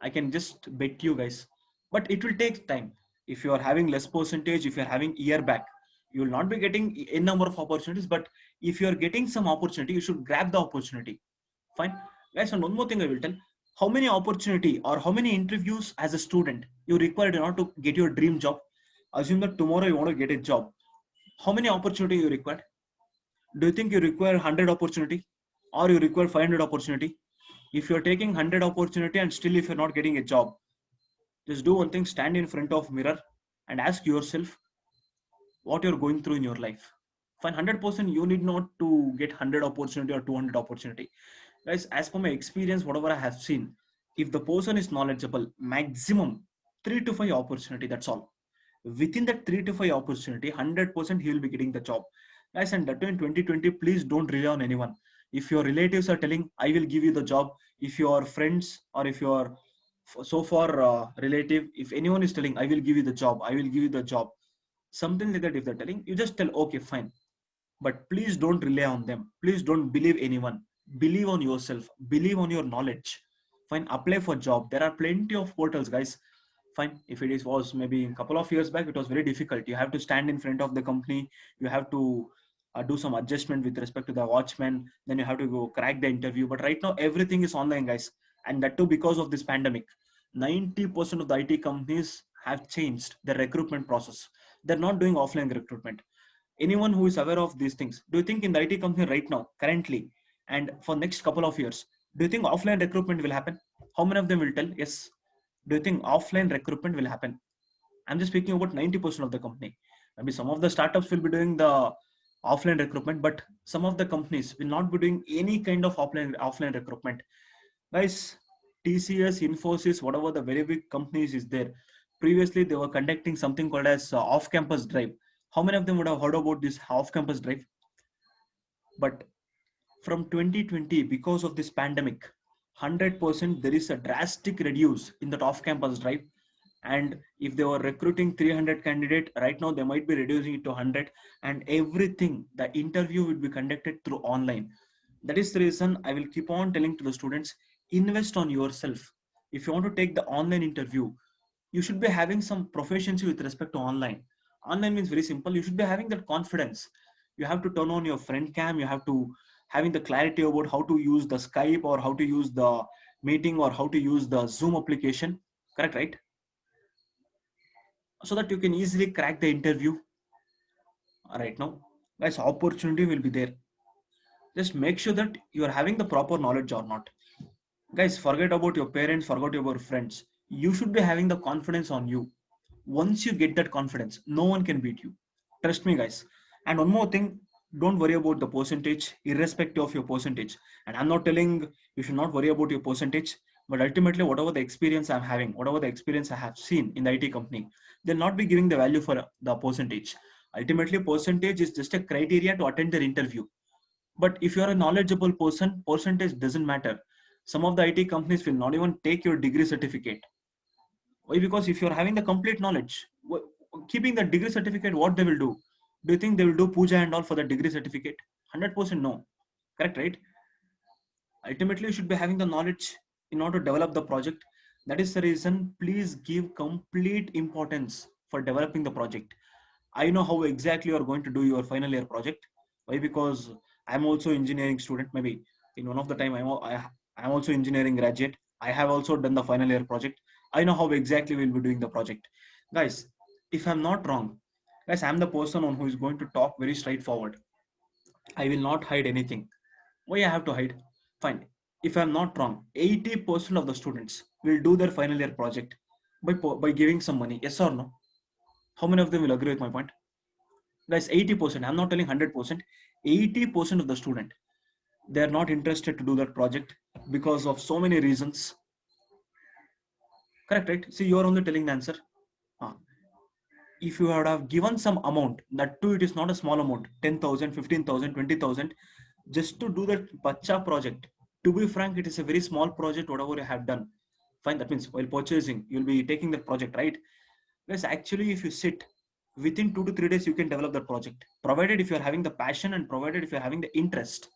I can just bet you, guys. But it will take time. If you are having less percentage, if you're having year back, you will not be getting a number of opportunities. But if you're getting some opportunity, you should grab the opportunity. Fine. Guys, and one more thing I will tell. How many opportunity or how many interviews as a student you required in order to get your dream job? Assume that tomorrow you want to get a job. How many opportunity you require? Do you think you require 100 opportunity or you require 500 opportunity? If you're taking 100 opportunity and still if you're not getting a job, just do one thing, stand in front of mirror and ask yourself what you're going through in your life. Fine, 100% you need not to get 100 opportunity or 200 opportunity. Guys, as per my experience, whatever I have seen, if the person is knowledgeable, maximum 3 to 5 opportunity, that's all. Within that 3 to 5 opportunity, 100% he will be getting the job. Guys, and that too in 2020, please don't rely on anyone. If your relatives are telling, I will give you the job, if your friends or if your so far relative, if anyone is telling, I will give you the job, I will give you the job, something like that, if they're telling, you just tell, okay, fine. But please don't rely on them. Please don't believe anyone. Believe on yourself. Believe on your knowledge. Fine, apply for job. There are plenty of portals, guys. Fine, if it is was maybe a couple of years back, it was very difficult. You have to stand in front of the company. You have to do some adjustment with respect to the watchman. Then you have to go crack the interview. But right now, everything is online, guys. And that too because of this pandemic. 90% of the IT companies have changed the recruitment process. They're not doing offline recruitment. Anyone who is aware of these things, do you think in the IT company right now, currently, and for next couple of years, do you think offline recruitment will happen? How many of them will tell yes? Do you think offline recruitment will happen? I'm just speaking about 90% of the company. Maybe some of the startups will be doing the offline recruitment, but some of the companies will not be doing any kind of offline recruitment. Guys, TCS, Infosys, whatever the very big companies is there, previously they were conducting something called as off-campus drive. How many of them would have heard about this off-campus drive? But from 2020, because of this pandemic, 100% there is a drastic reduce in that off-campus drive. And if they were recruiting 300 candidate, right now they might be reducing it to 100, and everything, the interview will be conducted through online. That is the reason I will keep on telling to the students, invest on yourself. If you want to take the online interview, you should be having some proficiency with respect to online. Online means very simple. You should be having that confidence. You have to turn on your front cam. You have to having the clarity about how to use the Skype or how to use the meeting or how to use the Zoom application. Correct, right? So that you can easily crack the interview. Right now, guys, opportunity will be there. Just make sure that you are having the proper knowledge or not. Guys, forget about your parents, forget about your friends. You should be having the confidence on you. Once you get that confidence, no one can beat you. Trust me, guys. And one more thing, don't worry about the percentage, irrespective of your percentage. And I'm not telling you should not worry about your percentage, but ultimately, whatever the experience I'm having, whatever the experience I have seen in the IT company, they'll not be giving the value for the percentage. Ultimately, percentage is just a criteria to attend their interview. But if you're a knowledgeable person, percentage doesn't matter. Some of the IT companies will not even take your degree certificate. Why? Because if you're having the complete knowledge, keeping the degree certificate, what they will do? Do you think they will do puja and all for the degree certificate? 100% no. Correct, right? Ultimately, you should be having the knowledge in order to develop the project. That is the reason, please give complete importance for developing the project. I know how exactly you are going to do your final year project. Why? Because I'm also engineering student. Maybe in one of the time I'm also engineering graduate. I have also done the final year project. I know how exactly we'll be doing the project. Guys, if I'm not wrong, guys, I'm the person on who is going to talk very straightforward. I will not hide anything. Why I have to hide? Fine. If I'm not wrong, 80% of the students will do their final year project by giving some money. Yes or no? How many of them will agree with my point? Guys, 80%, I'm not telling 100%, 80% of the student, they are not interested to do that project because of so many reasons. Correct, right? See, you're only telling the answer. Ah, if you would have given some amount, that too, it is not a small amount, 10,000, 15,000, 20,000, just to do that bacha project. To be frank, it is a very small project, whatever you have done. Fine, that means while purchasing, you'll be taking the project, right? Yes, actually, if you sit within 2 to 3 days, you can develop the project. Provided if you're having the passion and provided if you're having the interest.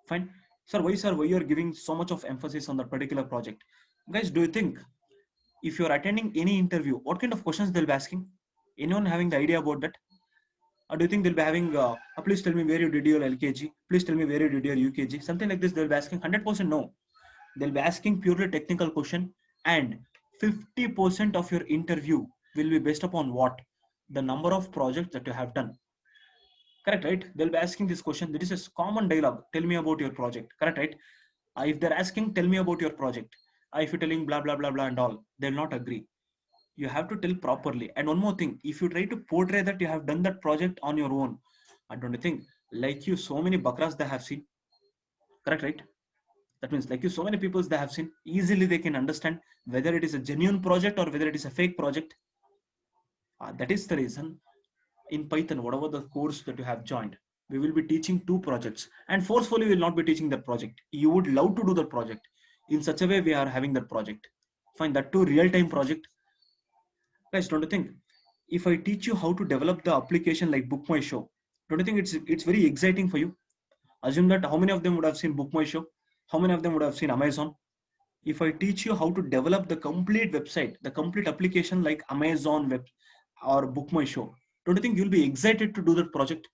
Fine. Sir, why you're giving so much of emphasis on that particular project? Guys, do you think if you're attending any interview, what kind of questions they'll be asking? Anyone having the idea about that? Or do you think they'll be having, please tell me where you did your LKG? Please tell me where you did your UKG? Something like this, they'll be asking 100% no. They'll be asking purely technical question, and 50% of your interview will be based upon what? the number of projects that you have done. Correct, right? They'll be asking this question. This is a common dialogue. Tell me about your project. Correct, right? If they're asking, tell me about your project. If you're telling blah, blah, blah, blah and all, they'll not agree. You have to tell properly. And one more thing, if you try to portray that you have done that project on your own, I don't think, like you, so many bakras they have seen. Correct, right? That means like you, so many people they have seen, easily they can understand whether it is a genuine project or whether it is a fake project. That is the reason in Python, whatever the course that you have joined, we will be teaching two projects, and forcefully we will not be teaching that project. You would love to do that project. In such a way, we are having that project. Find that too real-time project. Guys, don't you think? If I teach you how to develop the application like Book My Show, don't you think it's very exciting for you? Assume that how many of them would have seen Book My Show? How many of them would have seen Amazon? If I teach you how to develop the complete website, the complete application like Amazon Web or Book My Show, don't you think you'll be excited to do that project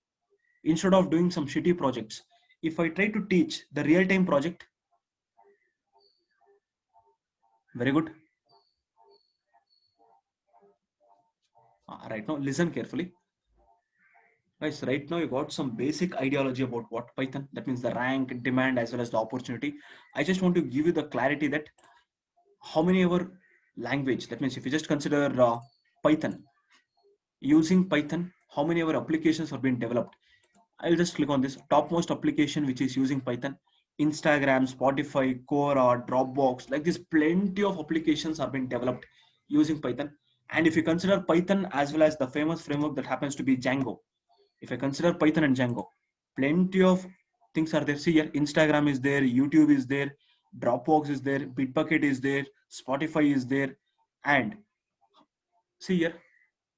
instead of doing some shitty projects? If I try to teach the real-time project, very good. Right now, listen carefully. Guys, right now you got some basic ideology about what Python, that means the rank, demand, as well as the opportunity. I just want to give you the clarity that how many ever language, that means if you just consider Python, using Python, how many ever applications are being developed. I'll just click on this topmost application which is using Python. Instagram, Spotify, Quora, Dropbox, like this, plenty of applications are being developed using Python. And if you consider Python as well as the famous framework that happens to be Django, if I consider Python and Django, plenty of things are there. See here, Instagram is there, YouTube is there, Dropbox is there, Bitbucket is there, Spotify is there. And see here,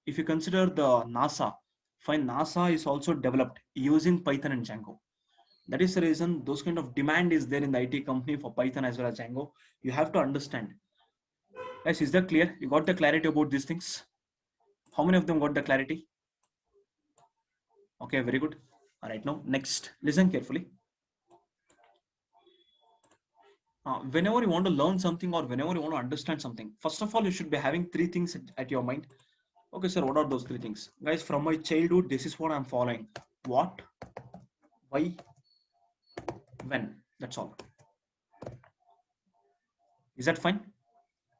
if you consider the NASA, fine, NASA is also developed using Python and Django. That is the reason those kind of demand is there in the IT company for Python as well as Django. You have to understand. Guys, is that clear? You got the clarity about these things? How many of them got the clarity? Okay, very good. All right, now next, listen carefully. Whenever you want to learn something or whenever you want to understand something, first of all, you should be having three things at your mind. Okay, sir, what are those three things? Guys, from my childhood, this is what I'm following. What, why, when. That's all. Is that fine?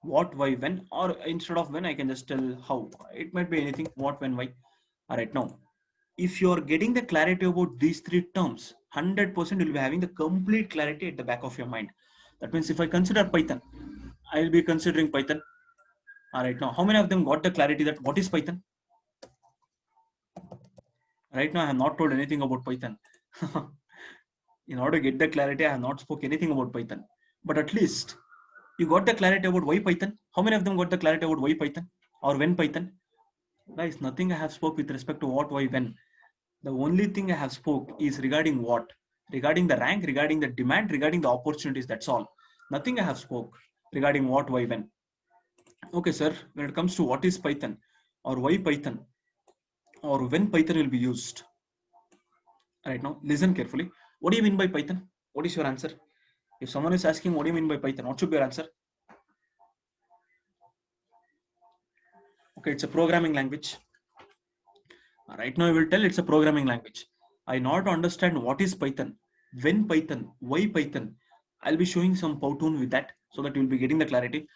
What, why, when, or instead of when, I can just tell how. It might be anything. What, when, why. All right, now, if you're getting the clarity about these three terms, 100% you'll be having the complete clarity at the back of your mind. That means if I consider Python, I'll be considering Python. All right, now, how many of them got the clarity that what is Python? Right now, I have not told anything about Python. In order to get the clarity, I have not spoke anything about Python. But at least you got the clarity about why Python. How many of them got the clarity about why Python or when Python? Guys, nothing I have spoke with respect to what, why, when. The only thing I have spoke is regarding what, regarding the rank, regarding the demand, regarding the opportunities. That's all. Nothing I have spoke regarding what, why, when. Okay, sir, when it comes to what is Python or why Python or when Python will be used. Right now, listen carefully. What do you mean by Python? What is your answer? If someone is asking, what do you mean by Python? What should be your answer? Okay, it's a programming language. Right now, I will tell it's a programming language. I not understand what is Python, when Python, why Python. I'll be showing some Powtoon with that so that you'll be getting the clarity.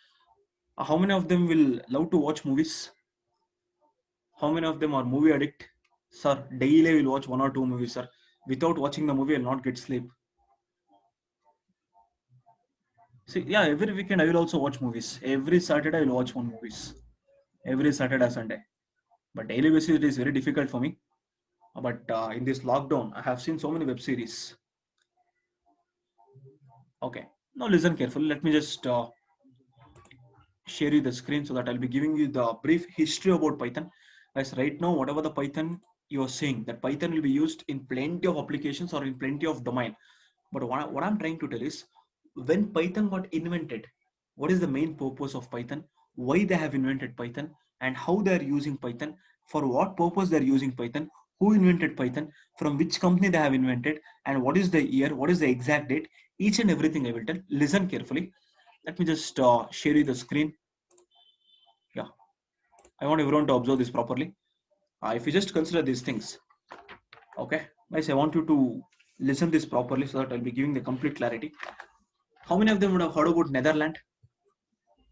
How many of them will love to watch movies? How many of them are movie addict? Sir, daily will watch one or two movies, sir. Without watching the movie, I'll not get sleep. See, yeah, every weekend I will also watch movies. Every Saturday I will watch one movies. Every Saturday, Sunday. But daily basis it is very difficult for me. But in this lockdown, I have seen so many web series. Okay, now listen carefully. Let me just share you the screen so that I'll be giving you the brief history about Python. Guys, right now, whatever the Python you're saying, that Python will be used in plenty of applications or in plenty of domain. But what I'm trying to tell is, when Python got invented, what is the main purpose of Python? Why they have invented Python and how they are using Python, for what purpose they are using Python, who invented Python, from which company they have invented, and what is the year, what is the exact date, each and everything I will tell. Listen carefully. Let me just share you the screen. Yeah, I want everyone to observe this properly. If you just consider these things, okay, guys, I want you to listen this properly so that I'll be giving the complete clarity. How many of them would have heard about Netherlands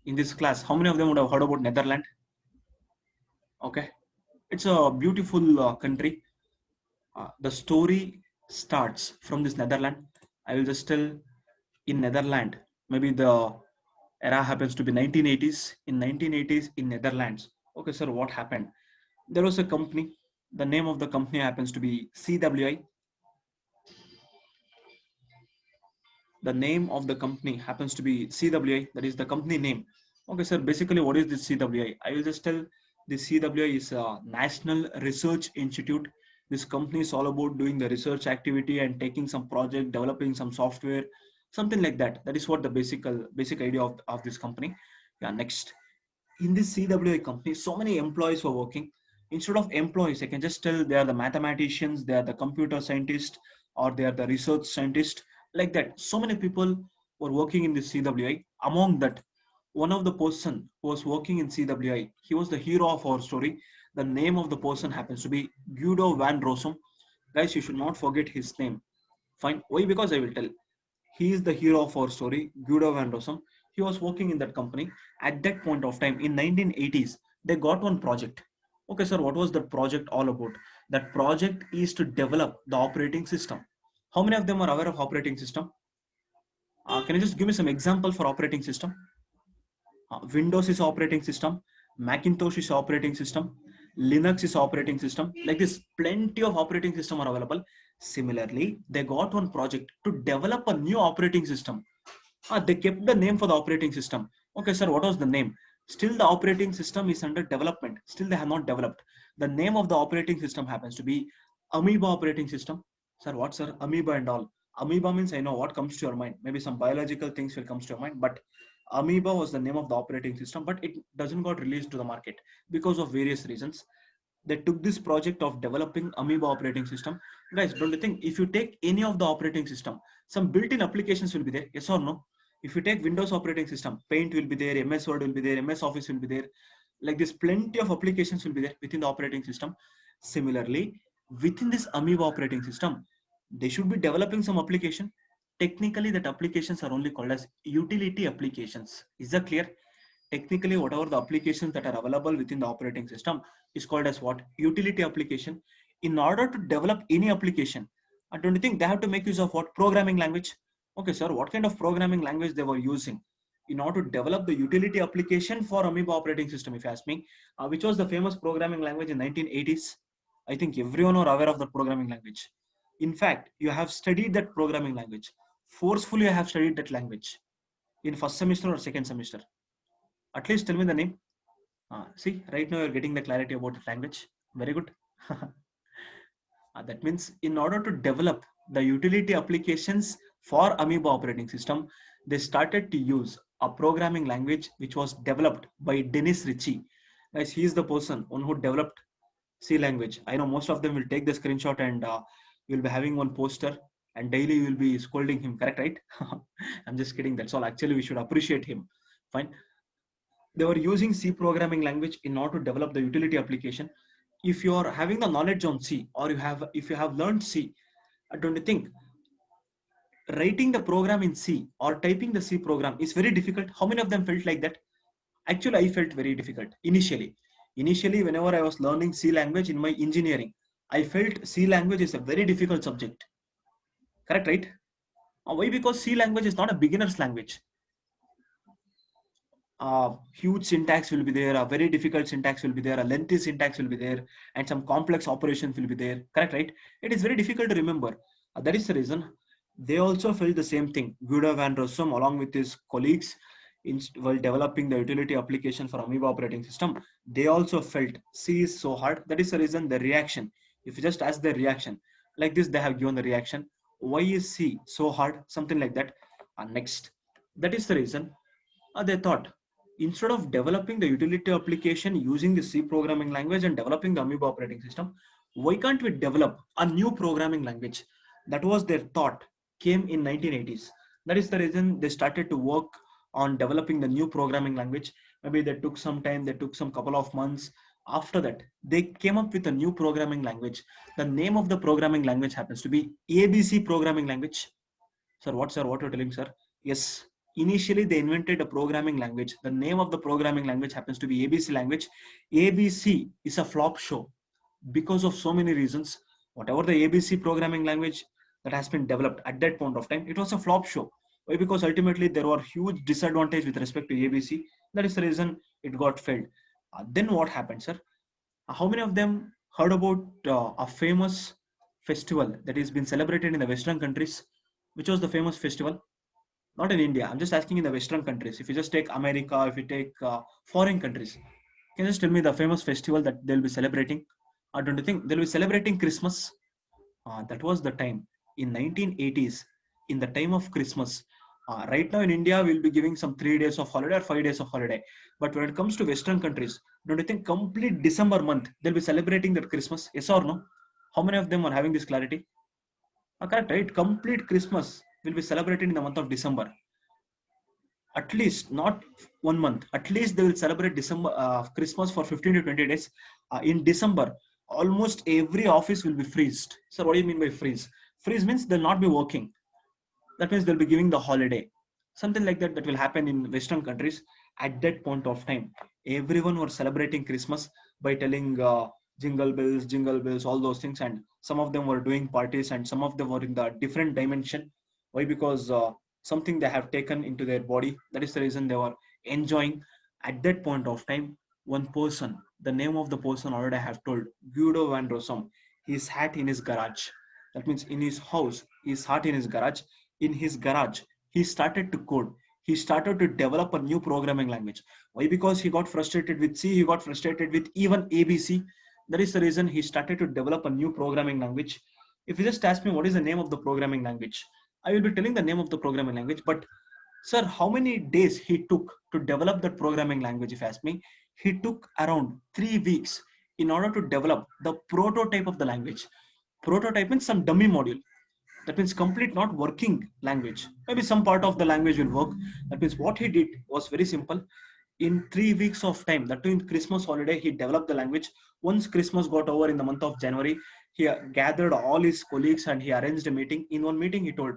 in this class? How many of them would have heard about Netherlands? Okay, it's a beautiful country. The story starts from this Netherlands. I will just tell in Netherlands. Maybe the era happens to be 1980s. In 1980s in Netherlands. Okay, sir, what happened? There was a company. The name of the company happens to be CWI. The name of the company happens to be CWI. That is the company name. Okay, sir. Basically, what is this CWI? I will just tell the CWI is a National Research Institute. This company is all about doing the research activity and taking some project, developing some software, something like that. That is what the basic idea of this company. Yeah, next. In this CWI company, so many employees were working. Instead of employees, I can just tell they are the mathematicians, they are the computer scientists, or they are the research scientists, like that. So many people were working in this CWI. Among that, one of the person who was working in CWI, he was the hero of our story. The name of the person happens to be Guido van Rossum. Guys, you should not forget his name. Fine. Why? Because I will tell. He is the hero of our story, Guido van Rossum. He was working in that company. At that point of time, in 1980s, they got one project. Okay, sir, what was that project all about? That project is to develop the operating system. How many of them are aware of operating system? Can you just give me some example for operating system? Windows is operating system, Macintosh is operating system, Linux is operating system. Like this, plenty of operating system are available. Similarly, they got one project to develop a new operating system. They kept the name for the operating system. Okay, sir, what was the name? Still, the operating system is under development. Still, they have not developed. The name of the operating system happens to be Amoeba operating system. Sir, what, sir? Amoeba and all. Amoeba means I know what comes to your mind. Maybe some biological things will come to your mind, but Amoeba was the name of the operating system, but it doesn't got released to the market because of various reasons. They took this project of developing Amoeba operating system. Guys, don't you think if you take any of the operating system, some built-in applications will be there? Yes or no? If you take Windows operating system, Paint will be there, MS Word will be there, MS Office will be there. Like this, plenty of applications will be there within the operating system. Similarly, within this Amoeba operating system, they should be developing some application. Technically, that applications are only called as utility applications. Is that clear? Technically, whatever the applications that are available within the operating system is called as what? Utility application. In order to develop any application, I don't think they have to make use of what? Programming language. Okay, sir, what kind of programming language they were using in order to develop the utility application for Amoeba operating system, if you ask me, which was the famous programming language in 1980s. I think everyone are aware of the programming language. In fact, you have studied that programming language. Forcefully, I have studied that language in first semester or second semester. At least tell me the name. See, right now you're getting the clarity about the language. Very good. That means in order to develop the utility applications for Amoeba operating system, they started to use a programming language which was developed by Dennis Ritchie. Guys, he is the person one who developed C language. I know most of them will take the screenshot and you'll be having one poster and daily you will be scolding him, correct, right? I'm just kidding. That's all. Actually, we should appreciate him. Fine. They were using C programming language in order to develop the utility application. If you are having the knowledge on C, or if you have learned C, I don't think writing the program in C or typing the C program is very difficult. How many of them felt like that? Actually, I felt very difficult initially. Initially, whenever I was learning C language in my engineering, I felt C language is a very difficult subject. Correct, right? Why? Because C language is not a beginner's language. Huge syntax will be there, a very difficult syntax will be there, a lengthy syntax will be there, and some complex operations will be there. Correct, right? It is very difficult to remember. That is the reason they also felt the same thing. Guido van Rossum, along with his colleagues, while developing the utility application for Amoeba operating system, they also felt C is so hard. That is the reason the reaction. If you just ask the reaction, like this, they have given the reaction. Why is C so hard? Something like that. Next, that is the reason they thought instead of developing the utility application using the C programming language and developing the Amoeba operating system, why can't we develop a new programming language? That was their thought, came in 1980s. That is the reason they started to work on developing the new programming language. Maybe they took some time, they took some couple of months. After that, they came up with a new programming language. The name of the programming language happens to be ABC programming language. Sir, what you're telling, sir? Yes. Initially, they invented a programming language. The name of the programming language happens to be ABC language. ABC is a flop show because of so many reasons. Whatever the ABC programming language that has been developed at that point of time, it was a flop show. Why? Because ultimately there were huge disadvantage with respect to ABC. That is the reason it got failed. Then what happened, sir? How many of them heard about a famous festival that is been celebrated in the Western countries? Which was the famous festival? Not in India. I'm just asking in the Western countries. If you just take America, if you take foreign countries, can you just tell me the famous festival that they'll be celebrating? Or don't you think they'll be celebrating Christmas? That was the time in 1980s, in the time of Christmas. Right now in India, we'll be giving some 3 days of holiday or 5 days of holiday. But when it comes to Western countries, don't you think complete December month they'll be celebrating that Christmas? Yes or no? How many of them are having this clarity? Correct, right? Complete Christmas will be celebrated in the month of December. At least not 1 month. At least they will celebrate December Christmas for 15 to 20 days. In December, almost every office will be freezed. So what do you mean by freeze? Freeze means they'll not be working. That means they'll be giving the holiday. Something like that will happen in Western countries at that point of time. Everyone was celebrating Christmas by telling jingle bells, all those things, and some of them were doing parties, and some of them were in the different dimension. Why? Because something they have taken into their body. That is the reason they were enjoying at that point of time. One person, the name of the person already I have told, Guido van Rossum. He sat in his garage. That means in his house, he sat in his garage. In his garage, he started to code. He started to develop a new programming language. Why? Because he got frustrated with C, he got frustrated with even ABC. That is the reason he started to develop a new programming language. If you just ask me what is the name of the programming language, I will be telling the name of the programming language. But sir, how many days he took to develop that programming language? If you ask me, he took around 3 weeks in order to develop the prototype of the language. Prototype means some dummy module. That means complete not working language. Maybe some part of the language will work. That means what he did was very simple. In 3 weeks of time, that too in Christmas holiday, he developed the language. Once Christmas got over in the month of January, he gathered all his colleagues and he arranged a meeting. In one meeting, he told,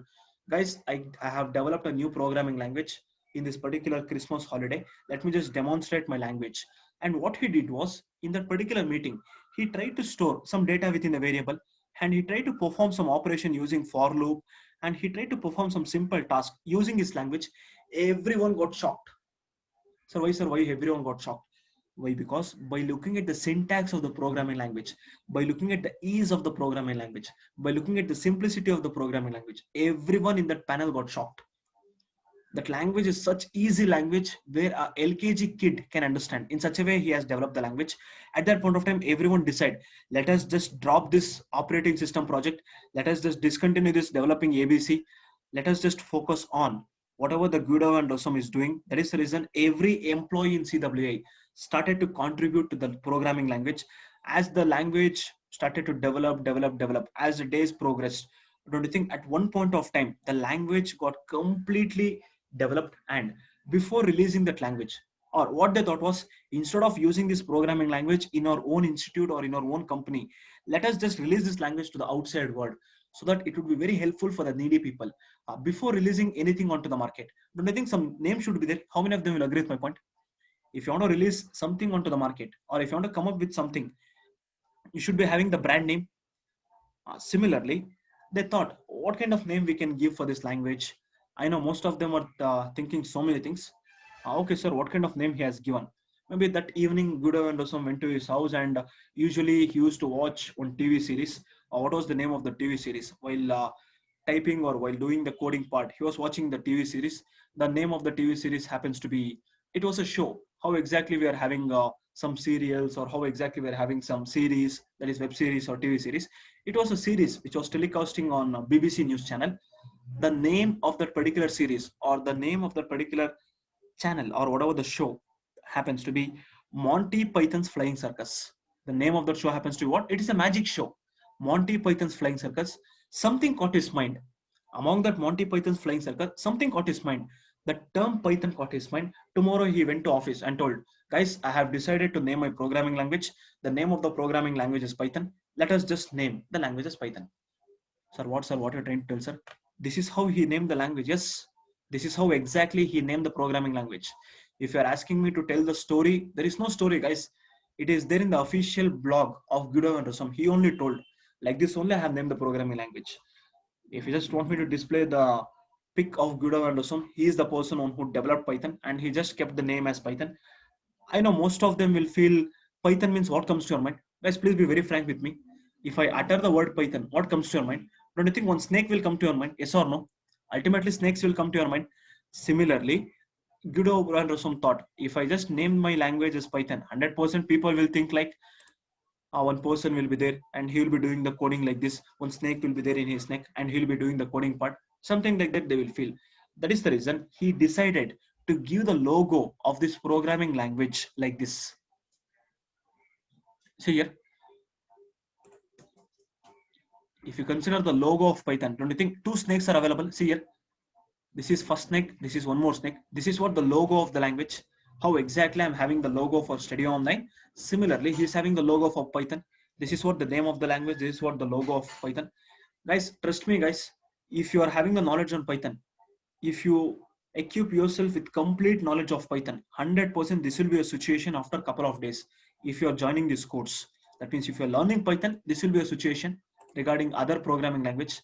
guys, I have developed a new programming language in this particular Christmas holiday. Let me just demonstrate my language. And what he did was, in that particular meeting, he tried to store some data within a variable, and he tried to perform some operation using for loop, and he tried to perform some simple task using his language. Everyone got shocked. Sir, why everyone got shocked? Why? Because by looking at the syntax of the programming language, by looking at the ease of the programming language, by looking at the simplicity of the programming language, everyone in that panel got shocked. That language is such easy language where a LKG kid can understand. In such a way, he has developed the language. At that point of time, everyone decide, let us just drop this operating system project. Let us just discontinue this developing ABC. Let us just focus on whatever the Guido and Rossum is doing. That is the reason every employee in CWI started to contribute to the programming language. As the language started to develop, as the days progressed, don't you think at one point of time, the language got completely developed, and before releasing that language, or what they thought was, instead of using this programming language in our own institute or in our own company, let us just release this language to the outside world, so that it would be very helpful for the needy people. Before releasing anything onto the market, don't I think some name should be there? How many of them will agree with my point? If you want to release something onto the market, or if you want to come up with something, you should be having the brand name. Similarly, they thought, what kind of name we can give for this language? I know most of them were thinking so many things. Okay, sir, what kind of name he has given? Maybe that evening, Guido and Rossum went to his house, and usually he used to watch one TV series. What was the name of the TV series? While typing or while doing the coding part, he was watching the TV series. The name of the TV series happens to be, it was a show. How exactly we are having some serials, or how exactly we are having some series, that is web series or TV series. It was a series which was telecasting on BBC News channel. The name of that particular series, or the name of that particular channel, or whatever the show happens to be, Monty Python's Flying Circus. The name of that show happens to be what? It is a magic show. Monty Python's Flying Circus. Something caught his mind. Among that Monty Python's Flying Circus, something caught his mind. The term Python caught his mind. Tomorrow he went to office and told, Guys, I have decided to name my programming language. The name of the programming language is Python. Let us just name the language as Python. Sir, what you're trying to tell, sir? This is how he named the language. Yes, this is how exactly he named the programming language. If you're asking me to tell the story, there is no story, guys. It is there in the official blog of Guido van Rossum. He only told, like this only I have named the programming language. If you just want me to display the pic of Guido van Rossum, he is the person on who developed Python and he just kept the name as Python. I know most of them will feel Python means what comes to your mind. Guys, please be very frank with me. If I utter the word Python, what comes to your mind? Don't you think one snake will come to your mind? Yes or no? Ultimately, snakes will come to your mind. Similarly, Guido van Rossum thought, if I just name my language as Python, 100% people will think like one person will be there and he will be doing the coding like this. One snake will be there in his neck and he'll be doing the coding part. Something like that they will feel. That is the reason he decided to give the logo of this programming language like this. See here, if you consider the logo of Python, don't you think two snakes are available? See here, this is first snake, this is one more snake. This is what the logo of the language. How exactly I'm having the logo for Study Online. Similarly, he's having the logo for Python. This is what the name of the language. This is what the logo of Python. Guys, trust me, guys. If you are having the knowledge on Python, if you equip yourself with complete knowledge of Python, 100% this will be a situation after a couple of days. If you are joining this course, that means if you are learning Python, this will be a situation regarding other programming language.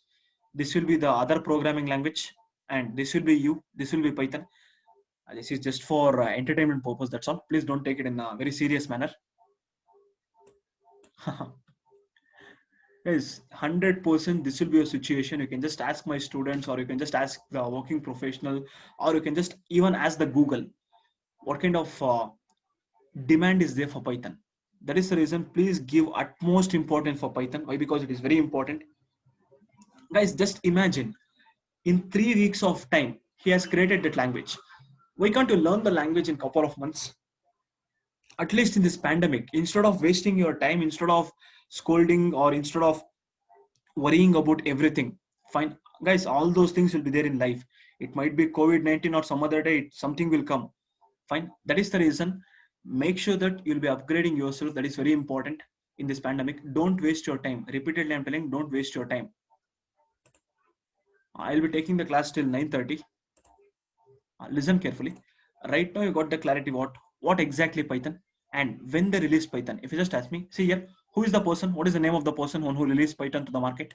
This will be the other programming language, and this will be you. This will be Python. This is just for entertainment purpose. That's all. Please don't take it in a very serious manner. Yes, 100% this will be a situation. You can just ask my students, or you can just ask the working professional, or you can just even ask the Google what kind of demand is there for Python. That is the reason. Please give utmost importance for Python. Why? Because it is very important. Guys, just imagine in 3 weeks of time, he has created that language. Why can't you learn the language in a couple of months? At least in this pandemic, instead of wasting your time, instead of scolding, or instead of worrying about everything, fine, guys, all those things will be there in life. It might be COVID-19 or some other day, something will come. Fine. That is the reason. Make sure that you'll be upgrading yourself. That is very important in this pandemic. Don't waste your time. Repeatedly, I'm telling, don't waste your time. I'll be taking the class till 9:30. Listen carefully. Right now, you got the clarity what exactly Python and when they release Python. If you just ask me, see here, who is the person? What is the name of the person who released Python to the market?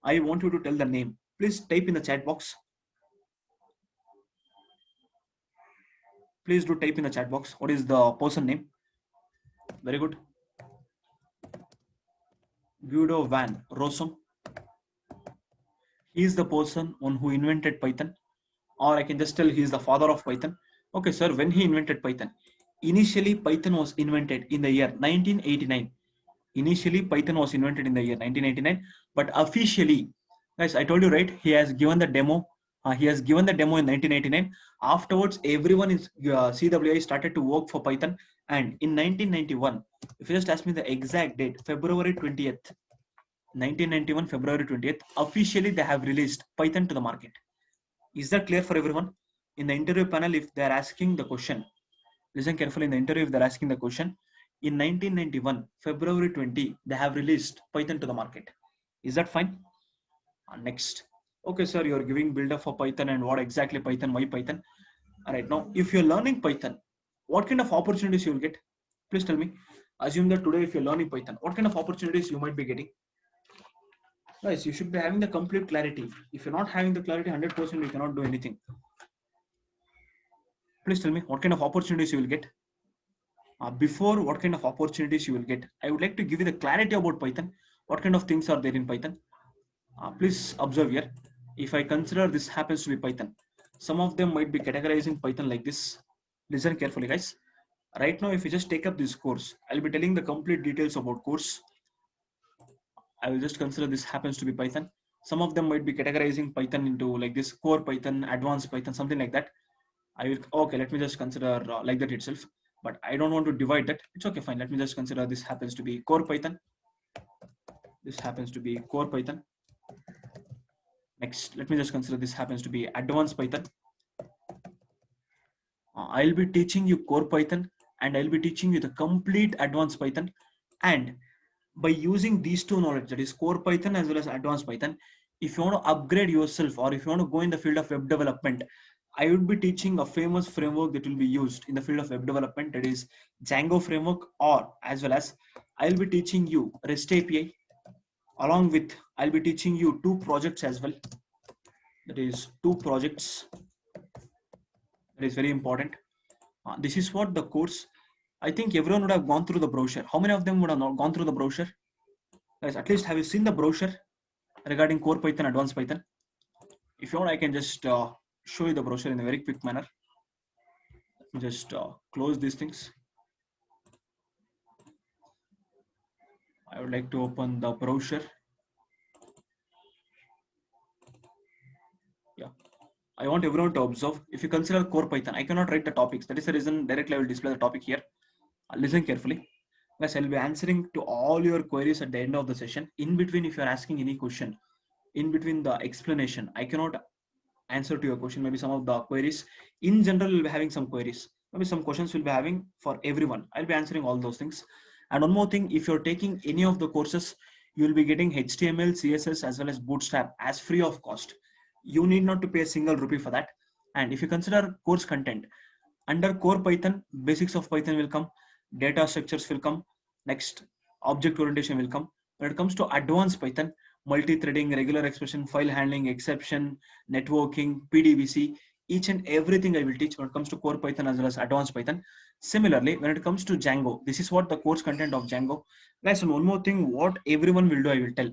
I want you to tell the name. Please type in the chat box. Please do type in the chat box. What is the person name? Very good. Guido van Rossum. He is the person on who invented Python, or I can just tell he is the father of Python. Okay, sir, when he invented Python? Initially, Python was invented in the year 1989. Initially, Python was invented in the year 1989, but officially, guys, I told you, right? He has given the demo. He has given the demo in 1989. Afterwards, everyone in CWI started to work for Python. And in 1991, if you just ask me the exact date, February 20th, 1991, February 20th, officially they have released Python to the market. Is that clear for everyone? In the interview panel, if they are asking the question, listen carefully. In the interview, if they're asking the question, in 1991, February 20, they have released Python to the market. Is that fine? Next. Okay, sir, you're giving build up for Python and what exactly Python, why Python? All right, now, if you're learning Python, what kind of opportunities you will get? Please tell me. Assume that today, if you're learning Python, what kind of opportunities you might be getting? Guys, you should be having the complete clarity. If you're not having the clarity, 100% you cannot do anything. Please tell me what kind of opportunities you will get. Before what kind of opportunities you will get, I would like to give you the clarity about Python. What kind of things are there in Python? Please observe here. If I consider this happens to be Python, some of them might be categorizing Python like this. Listen carefully, guys. Right now, if you just take up this course, I'll be telling the complete details about course. I will just consider this happens to be Python. Some of them might be categorizing Python into like this core Python, advanced Python, something like that. I will, okay, let me just consider like that itself. But I don't want to divide that. It's okay, fine. Let me just consider this happens to be core Python. This happens to be core Python. Next, let me just consider this happens to be advanced Python. I'll be teaching you core Python and I'll be teaching you the complete advanced Python. And by using these two knowledge, that is core Python as well as advanced Python, if you want to upgrade yourself or if you want to go in the field of web development, I would be teaching a famous framework that will be used in the field of web development, that is Django framework, or as well as I'll be teaching you REST API. Along with, I'll be teaching you two projects as well. That is two projects. That is very important. This is what the course. I think everyone would have gone through the brochure. How many of them would have not gone through the brochure? Guys, at least have you seen the brochure regarding core Python, advanced Python? If you want, I can just show you the brochure in a very quick manner. Just close these things. I would like to open the brochure. Yeah, I want everyone to observe. If you consider core Python, I cannot write the topics. That is the reason directly I will display the topic here. Listen carefully. Guys, I'll be answering to all your queries at the end of the session. In between, if you're asking any question, in between the explanation, I cannot answer to your question. Maybe some of the queries in general will be having some queries. Maybe some questions will be having for everyone. I'll be answering all those things. And one more thing, if you're taking any of the courses, you will be getting HTML, CSS as well as Bootstrap as free of cost. You need not to pay a single rupee for that. And if you consider course content, under core Python, basics of Python will come, data structures will come, next object orientation will come. When it comes to advanced Python, multi-threading, regular expression, file handling, exception, networking, PDBC, each and everything I will teach when it comes to core Python as well as advanced Python. Similarly, when it comes to Django, this is what the course content of Django. Guys, and one more thing, what everyone will do, I will tell.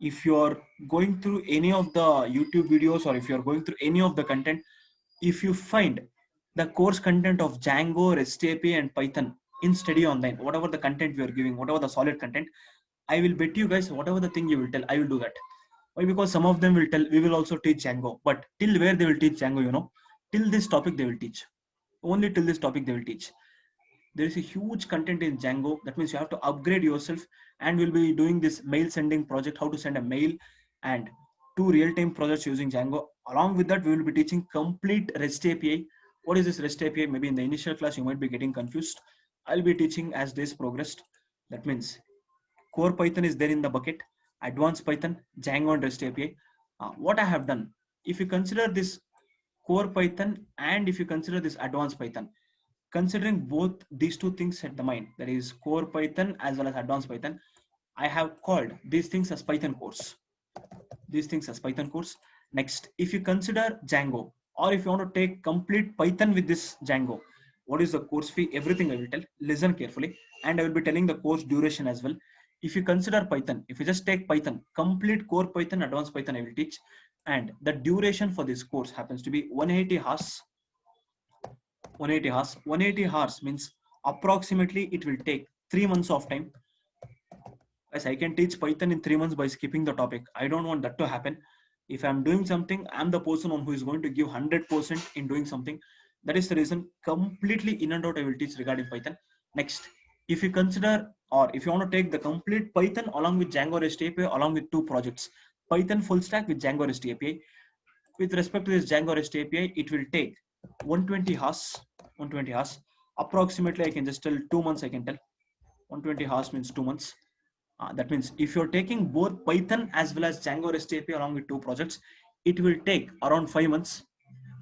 If you are going through any of the YouTube videos or if you are going through any of the content, if you find the course content of Django, REST API and Python in study online, whatever the content we are giving, whatever the solid content, I will bet you guys, whatever the thing you will tell, I will do that. Why? Because some of them will tell, we will also teach Django, but till where they will teach Django, you know, till this topic they will teach. Only till this topic they will teach. There is a huge content in Django. That means you have to upgrade yourself, and we'll be doing this mail sending project, how to send a mail, and two real-time projects using Django. Along with that, we will be teaching complete REST API. What is this REST API? Maybe in the initial class, you might be getting confused. I'll be teaching as days progressed. That means core Python is there in the bucket, advanced Python, Django and REST API. What I have done, if you consider this core Python and if you consider this advanced Python, considering both these two things at the mind, that is core Python as well as advanced Python, I have called these things as Python course. These things as Python course. Next, if you consider Django, or if you want to take complete Python with this Django, what is the course fee? Everything I will tell. Listen carefully, and I will be telling the course duration as well. If you consider Python, if you just take Python, complete core Python, advanced Python I will teach, and the duration for this course happens to be 180 hours. 180 hours. 180 hours means approximately it will take 3 months of time. As I can teach Python in 3 months by skipping the topic. I don't want that to happen. If I'm doing something, I'm the person who is going to give 100% in doing something. That is the reason completely in and out I will teach regarding Python. Next, if you consider, or if you want to take the complete Python along with Django REST API along with two projects, Python full stack with Django REST API. With respect to this Django REST API, it will take 120 hours. 120 hours. Approximately, I can just tell 2 months. I can tell 120 hours means 2 months. That means if you're taking both Python as well as Django REST API along with two projects, it will take around 5 months.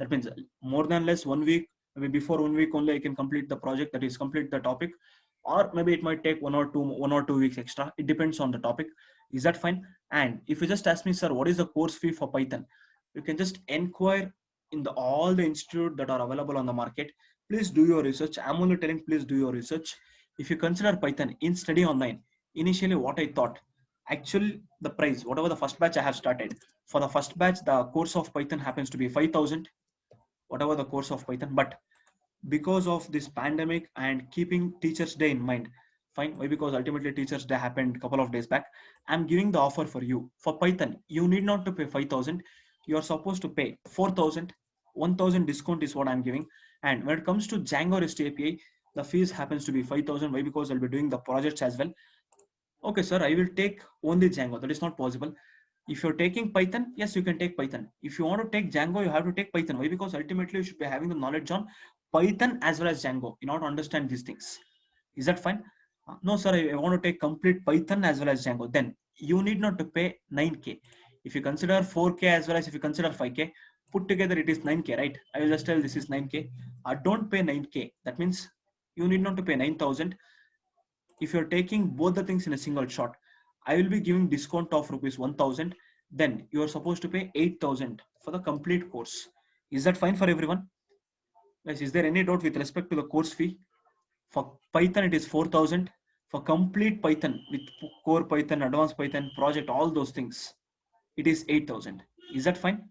That means more than less 1 week. Maybe before 1 week only I can complete the project, that is complete the topic, or maybe it might take 1 or 2 weeks extra. It depends on the topic. Is that fine? And if you just ask me, sir, what is the course fee for Python? You can just inquire in all the institute that are available on the market. Please do your research. I'm only telling, please do your research. If you consider Python in study online, initially what I thought, actually the price, whatever the first batch I have started, for the first batch, the course of Python happens to be 5,000, whatever the course of Python. But because of this pandemic and keeping Teachers Day in mind, fine, why? Because ultimately Teachers Day happened a couple of days back. I'm giving the offer for you. For Python, you need not to pay 5,000. You're supposed to pay 4,000. 1,000 discount is what I'm giving. And when it comes to Django REST API, the fees happens to be 5,000. Why? Because I'll be doing the projects as well. Okay, sir, I will take only Django. That is not possible. If you're taking Python, yes, you can take Python. If you want to take Django, you have to take Python. Why? Because ultimately you should be having the knowledge on Python as well as Django in order to understand these things. Is that fine? No, sir, I want to take complete Python as well as Django. Then you need not to pay 9K. If you consider 4K as well as if you consider 5K, put together it is 9K, right? I will just tell this is 9K. Don't pay 9K. That means you need not to pay 9,000. If you're taking both the things in a single shot, I will be giving discount of rupees 1,000. Then you are supposed to pay 8,000 for the complete course. Is that fine for everyone? Guys, is there any doubt with respect to the course fee? For Python, it is 4,000. For complete Python with core Python, advanced Python, project, all those things, it is 8,000. Is that fine?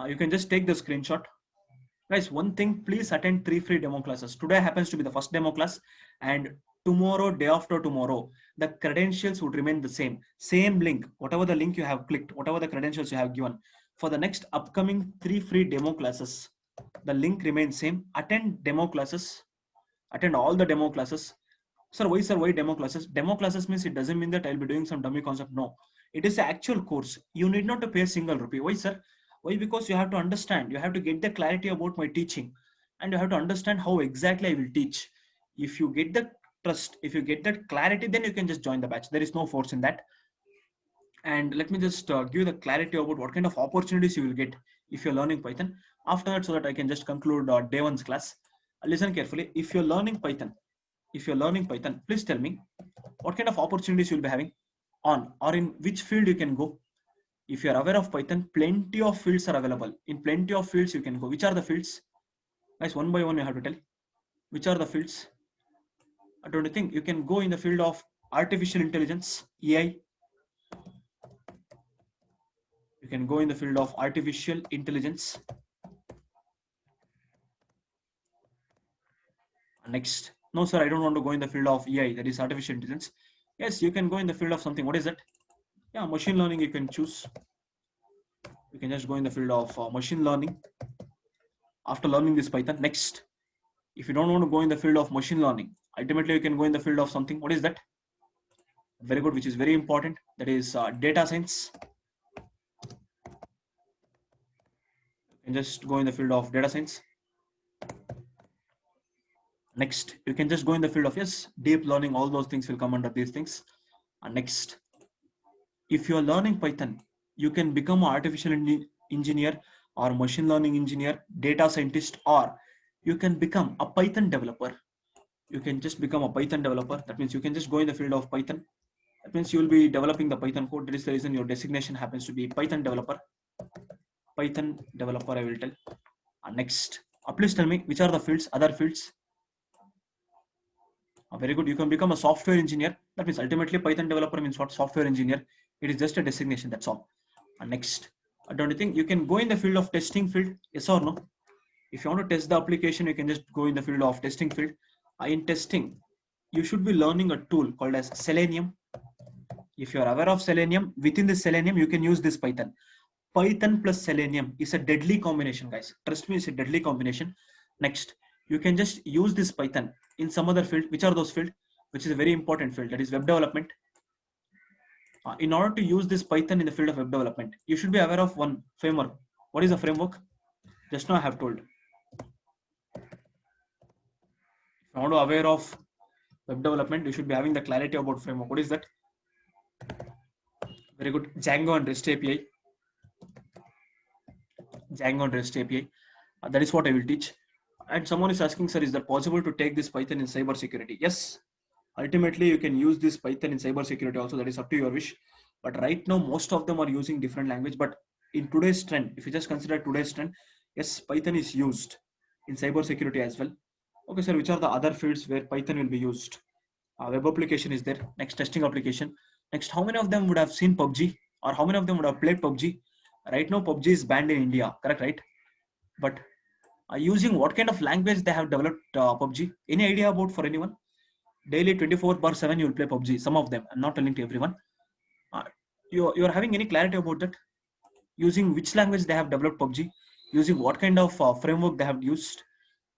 You can just take the screenshot. Guys, one thing, please attend 3 free demo classes. Today happens to be the first demo class, and tomorrow, day after tomorrow, the credentials would remain the same. Same link, whatever the link you have clicked, whatever the credentials you have given. For the next upcoming 3 free demo classes, the link remains same. Attend demo classes. Attend all the demo classes. Sir, why demo classes? Demo classes means it doesn't mean that I'll be doing some dummy concept. No, it is the actual course. You need not to pay a single rupee. Why, sir? Why? Because you have to understand, you have to get the clarity about my teaching, and you have to understand how exactly I will teach. If you get the trust, if you get that clarity, then you can just join the batch. There is no force in that. And let me just give the clarity about what kind of opportunities you will get if you're learning Python. After that, so that I can just conclude day one's class. Listen carefully. If you're learning Python, please tell me what kind of opportunities you'll be having on, or in which field you can go. If you're aware of Python, plenty of fields are available. In plenty of fields you can go. Which are the fields? Guys, one by one you have to tell. Which are the fields? Don't you think you can go in the field of artificial intelligence, AI? You can go in the field of artificial intelligence. Next. No, sir, I don't want to go in the field of AI, that is artificial intelligence. Yes, you can go in the field of something. What is that? Yeah, machine learning you can choose. You can just go in the field of machine learning after learning this Python. Next, if you don't want to go in the field of machine learning, ultimately you can go in the field of something. What is that? Very good, which is very important. That is data science. You can just go in the field of data science. Next, you can just go in the field of, yes, deep learning. All those things will come under these things. And next, if you are learning Python, you can become an artificial engineer or machine learning engineer, data scientist, or you can become a Python developer. You can just become a Python developer. That means you can just go in the field of Python. That means you will be developing the Python code. That is the reason your designation happens to be Python developer. Python developer, I will tell. Next, please tell me which are the fields, other fields. Very good. You can become a software engineer. That means ultimately Python developer means what? Software engineer. It is just a designation. That's all. Next, don't you think you can go in the field of testing field? Yes or no? If you want to test the application, you can just go in the field of testing field. In testing, you should be learning a tool called as Selenium. If you are aware of Selenium, within the Selenium, you can use this Python. Python plus Selenium is a deadly combination, guys. Trust me, it's a deadly combination. Next, you can just use this Python in some other field. Which are those fields? Which is a very important field, that is web development. In order to use this Python in the field of web development, you should be aware of one framework. What is a framework? Just now I have told. If you want to aware of web development, you should be having the clarity about framework. What is that? Very good. Django and REST API. Django and REST API. That is what I will teach. And someone is asking, sir, is that possible to take this Python in cyber security? Yes. Ultimately, you can use this Python in cyber security also. That is up to your wish. But right now, most of them are using different language. But in today's trend, if you just consider today's trend, yes, Python is used in cyber security as well. Okay, sir, which are the other fields where Python will be used? Web application is there. Next, testing application. Next, how many of them would have seen PUBG, or how many of them would have played PUBG? Right now, PUBG is banned in India, correct, right? But using what kind of language they have developed PUBG? Any idea about for anyone? Daily 24/7 you will play PUBG. Some of them. I'm not telling to everyone. You are having any clarity about that? Using which language they have developed PUBG? Using what kind of framework they have used?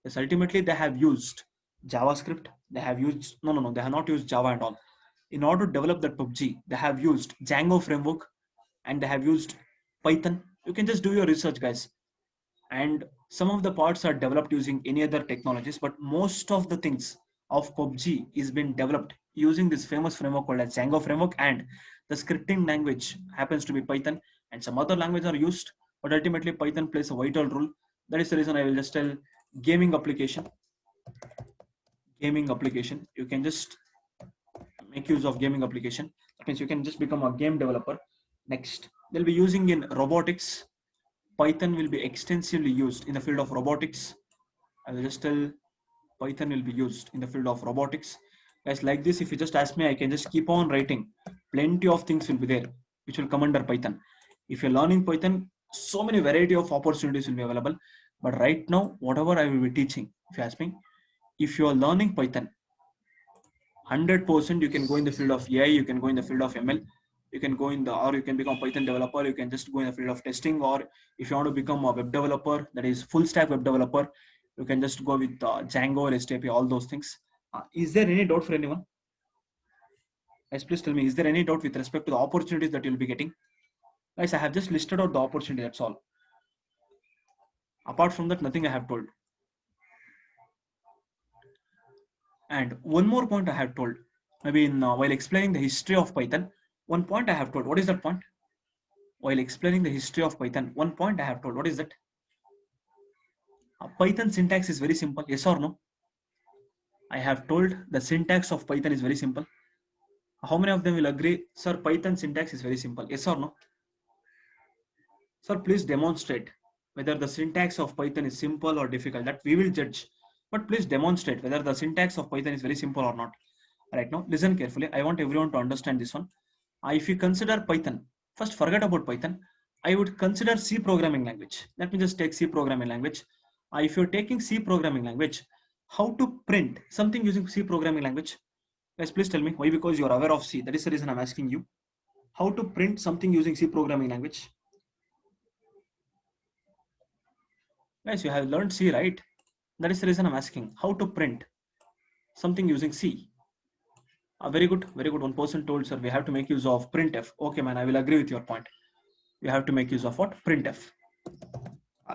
Yes, ultimately they have used JavaScript. They have used no. They have not used Java and all. In order to develop that PUBG, they have used Django framework and they have used Python. You can just do your research, guys. And Some of the parts are developed using any other technologies, but most of the things of PUBG is been developed using this famous framework called as Django framework, and the scripting language happens to be Python, and some other languages are used, but ultimately Python plays a vital role. That is the reason I will just tell gaming application. Gaming application, you can just make use of gaming application. That means you can just become a game developer. Next, they'll be using in robotics. Python will be extensively used in the field of robotics. I will just tell Python will be used in the field of robotics. Guys, like this, if you just ask me, I can just keep on writing. Plenty of things will be there, which will come under Python. If you're learning Python, so many variety of opportunities will be available. But right now, whatever I will be teaching, if you ask me, if you are learning Python, 100% you can go in the field of AI, you can go in the field of ML, you can go in the, or you can become Python developer, you can just go in the field of testing, or if you want to become a web developer, that is full stack web developer, you can just go with Django or HTTP, all those things. Is there any doubt for anyone? Guys, please tell me, is there any doubt with respect to the opportunities that you'll be getting? Guys, I have just listed out the opportunity, that's all. Apart from that, nothing I have told. And one more point I have told, maybe in while explaining the history of Python, one point I have told. What is that point? While explaining the history of Python, one point I have told. What is that? Python syntax is very simple. Yes or no? I have told the syntax of Python is very simple. How many of them will agree, sir, Python syntax is very simple? Yes or no? Sir, please demonstrate whether the syntax of Python is simple or difficult. That we will judge. But please demonstrate whether the syntax of Python is very simple or not. Right now, listen carefully. I want everyone to understand this one. If you consider Python, first forget about Python. I would consider C programming language. Let me just take C programming language. If you're taking C programming language, how to print something using C programming language? Guys, please tell me why, because you're aware of C. That is the reason I'm asking you. How to print something using C programming language? Guys, you have learned C, right? That is the reason I'm asking. How to print something using C? Very good, very good. One person told, sir, we have to make use of printf. Okay, man, I will agree with your point. We have to make use of what? Printf.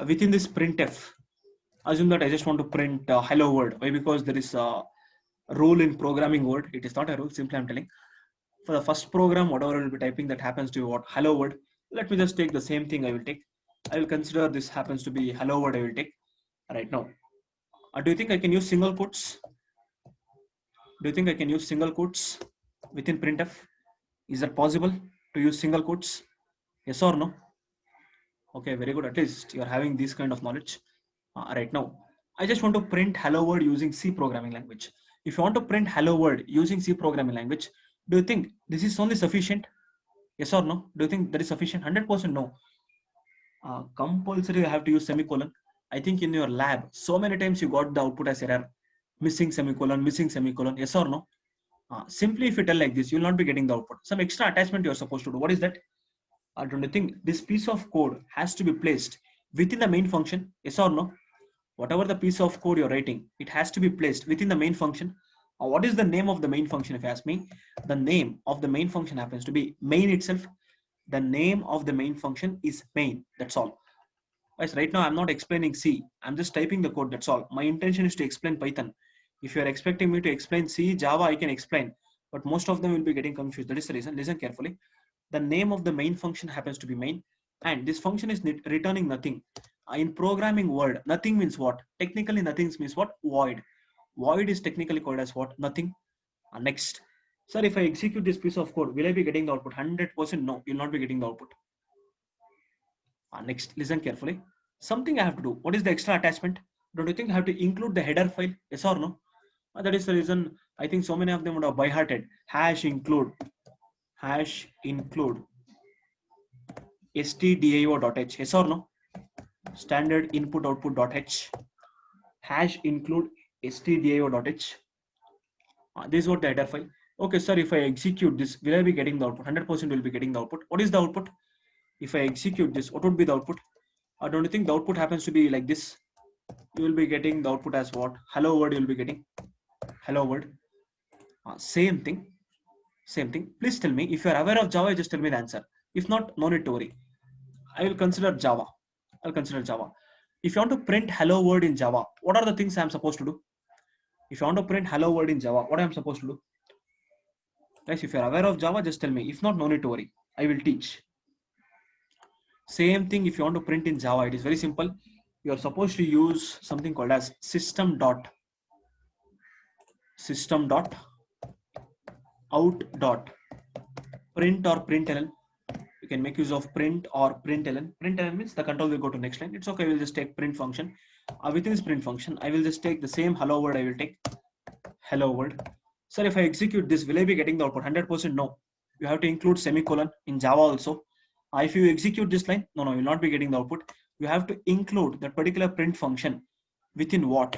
Within this printf, assume that I just want to print hello world. Why? Because there is a rule in programming word. It is not a rule, simply I'm telling. For the first program, whatever I will be typing, that happens to be what? Hello world. Let me just take the same thing I will take. I will consider this happens to be hello world I will take right now. Do you think I can use single quotes? Do you think I can use single quotes within printf? Is that possible to use single quotes? Yes or no? Okay, very good. At least you're having this kind of knowledge right now. I just want to print hello world using C programming language. If you want to print hello world using C programming language, do you think this is only sufficient? Yes or no? Do you think that is sufficient? 100% no. Compulsory you have to use semicolon. I think in your lab, so many times you got the output as error. Missing semicolon, missing semicolon. Yes or no? Simply if you tell like this, you will not be getting the output. Some extra attachment you are supposed to do. What is that? Don't you think this piece of code has to be placed within the main function? Yes or no? Whatever the piece of code you're writing, it has to be placed within the main function. What is the name of the main function? If you ask me, the name of the main function happens to be main itself. The name of the main function is main. That's all. Guys, right now I'm not explaining C. I'm just typing the code. That's all. My intention is to explain Python. If you're expecting me to explain C, Java, I can explain. But most of them will be getting confused. That is the reason. Listen carefully. The name of the main function happens to be main. And this function is returning nothing. In programming word, nothing means what? Technically, nothing means what? Void. Void is technically called as what? Nothing. Next. Sir, if I execute this piece of code, will I be getting the output? 100% no, you'll not be getting the output. Next, listen carefully. Something I have to do. What is the extra attachment? Don't you think I have to include the header file? Yes or no? That is the reason I think so many of them would have by hearted. Hash include stdio.h. Yes or no? Standard input output.h. Hash include stdio.h. This is what the header file. Okay, sir, if I execute this, will I be getting the output? 100% will be getting the output. What is the output? If I execute this, what would be the output? Don't you think the output happens to be like this? You will be getting the output as what? Hello world you will be getting. Hello world. Same thing. Same thing. Please tell me, if you are aware of Java, just tell me the answer. If not, no need to worry. I will consider Java. I'll consider Java. If you want to print hello world in Java, what are the things I'm supposed to do? If you want to print hello world in Java, what I'm supposed to do? Guys, if you're aware of Java, just tell me. If not, no need to worry. I will teach. Same thing if you want to print in Java, it is very simple. You're supposed to use something called as system dot out dot print or println. You can make use of print or println. Println means the control will go to next line. It's okay. We'll just take print function. Within this print function, I will just take the same hello world. I will take hello world. Sir, if I execute this, will I be getting the output? 100% no. You have to include semicolon in Java also. If you execute this line, no, you will not be getting the output. You have to include that particular print function within what?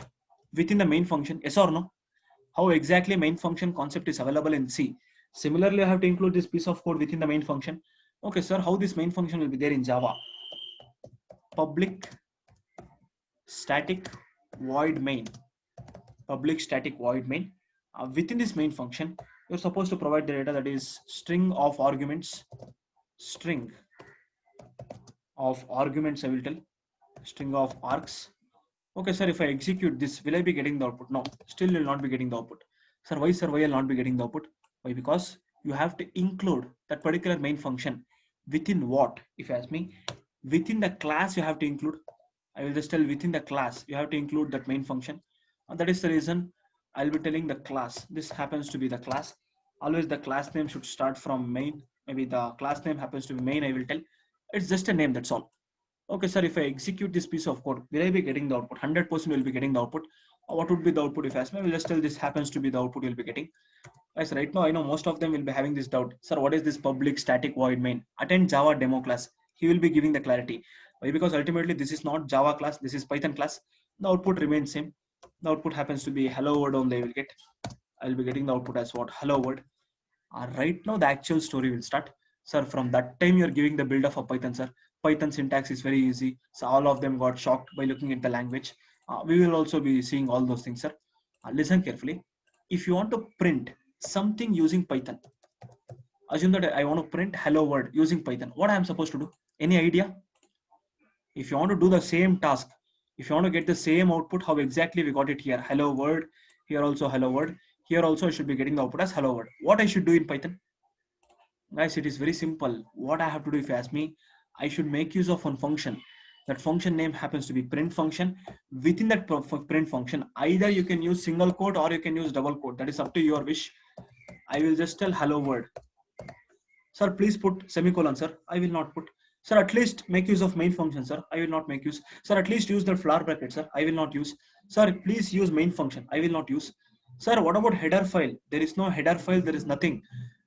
Within the main function, yes or no? How exactly main function concept is available in C. Similarly, I have to include this piece of code within the main function. Okay, sir, how this main function will be there in Java? Public static void main. Public static void main. Within this main function, you're supposed to provide the data that is string of arguments. String of arguments, I will tell. String of args. Okay, sir, if I execute this, will I be getting the output? No, still will not be getting the output. Sir, why I will not be getting the output? Why? Because you have to include that particular main function within what? If you ask me, within the class you have to include. I will just tell within the class you have to include that main function. And that is the reason I'll be telling the class. This happens to be the class. Always the class name should start from main. Maybe the class name happens to be main. I will tell. It's just a name, that's all. Okay, sir, if I execute this piece of code, will I be getting the output? 100% will be getting the output. What would be the output if I ask me? I will just tell this happens to be the output you'll be getting. Guys, right now I know most of them will be having this doubt. Sir, what is this public static void main? Attend Java demo class. He will be giving the clarity. Why? Because ultimately this is not Java class, this is Python class. The output remains same. The output happens to be hello world only I will get. I'll be getting the output as what? Hello world. Right now the actual story will start. Sir, from that time you're giving the build of a Python, sir. Python syntax is very easy. So all of them got shocked by looking at the language. We will also be seeing all those things, sir. Listen carefully. If you want to print something using Python, assume that I want to print hello world using Python. What I am supposed to do? Any idea? If you want to do the same task, if you want to get the same output, how exactly we got it here? Hello world. Here also hello world. Here also I should be getting the output as hello world. What I should do in Python? Guys, it is very simple. What I have to do, if you ask me, I should make use of one function. That function name happens to be print function. Within that print function, either you can use single quote or you can use double quote. That is up to your wish. I will just tell hello world. Sir, please put semicolon, sir. I will not put. Sir, at least make use of main function, sir. I will not make use. Sir, at least use the flower bracket, sir. I will not use. Sir, please use main function. I will not use. Sir, what about header file? There is no header file. There is nothing.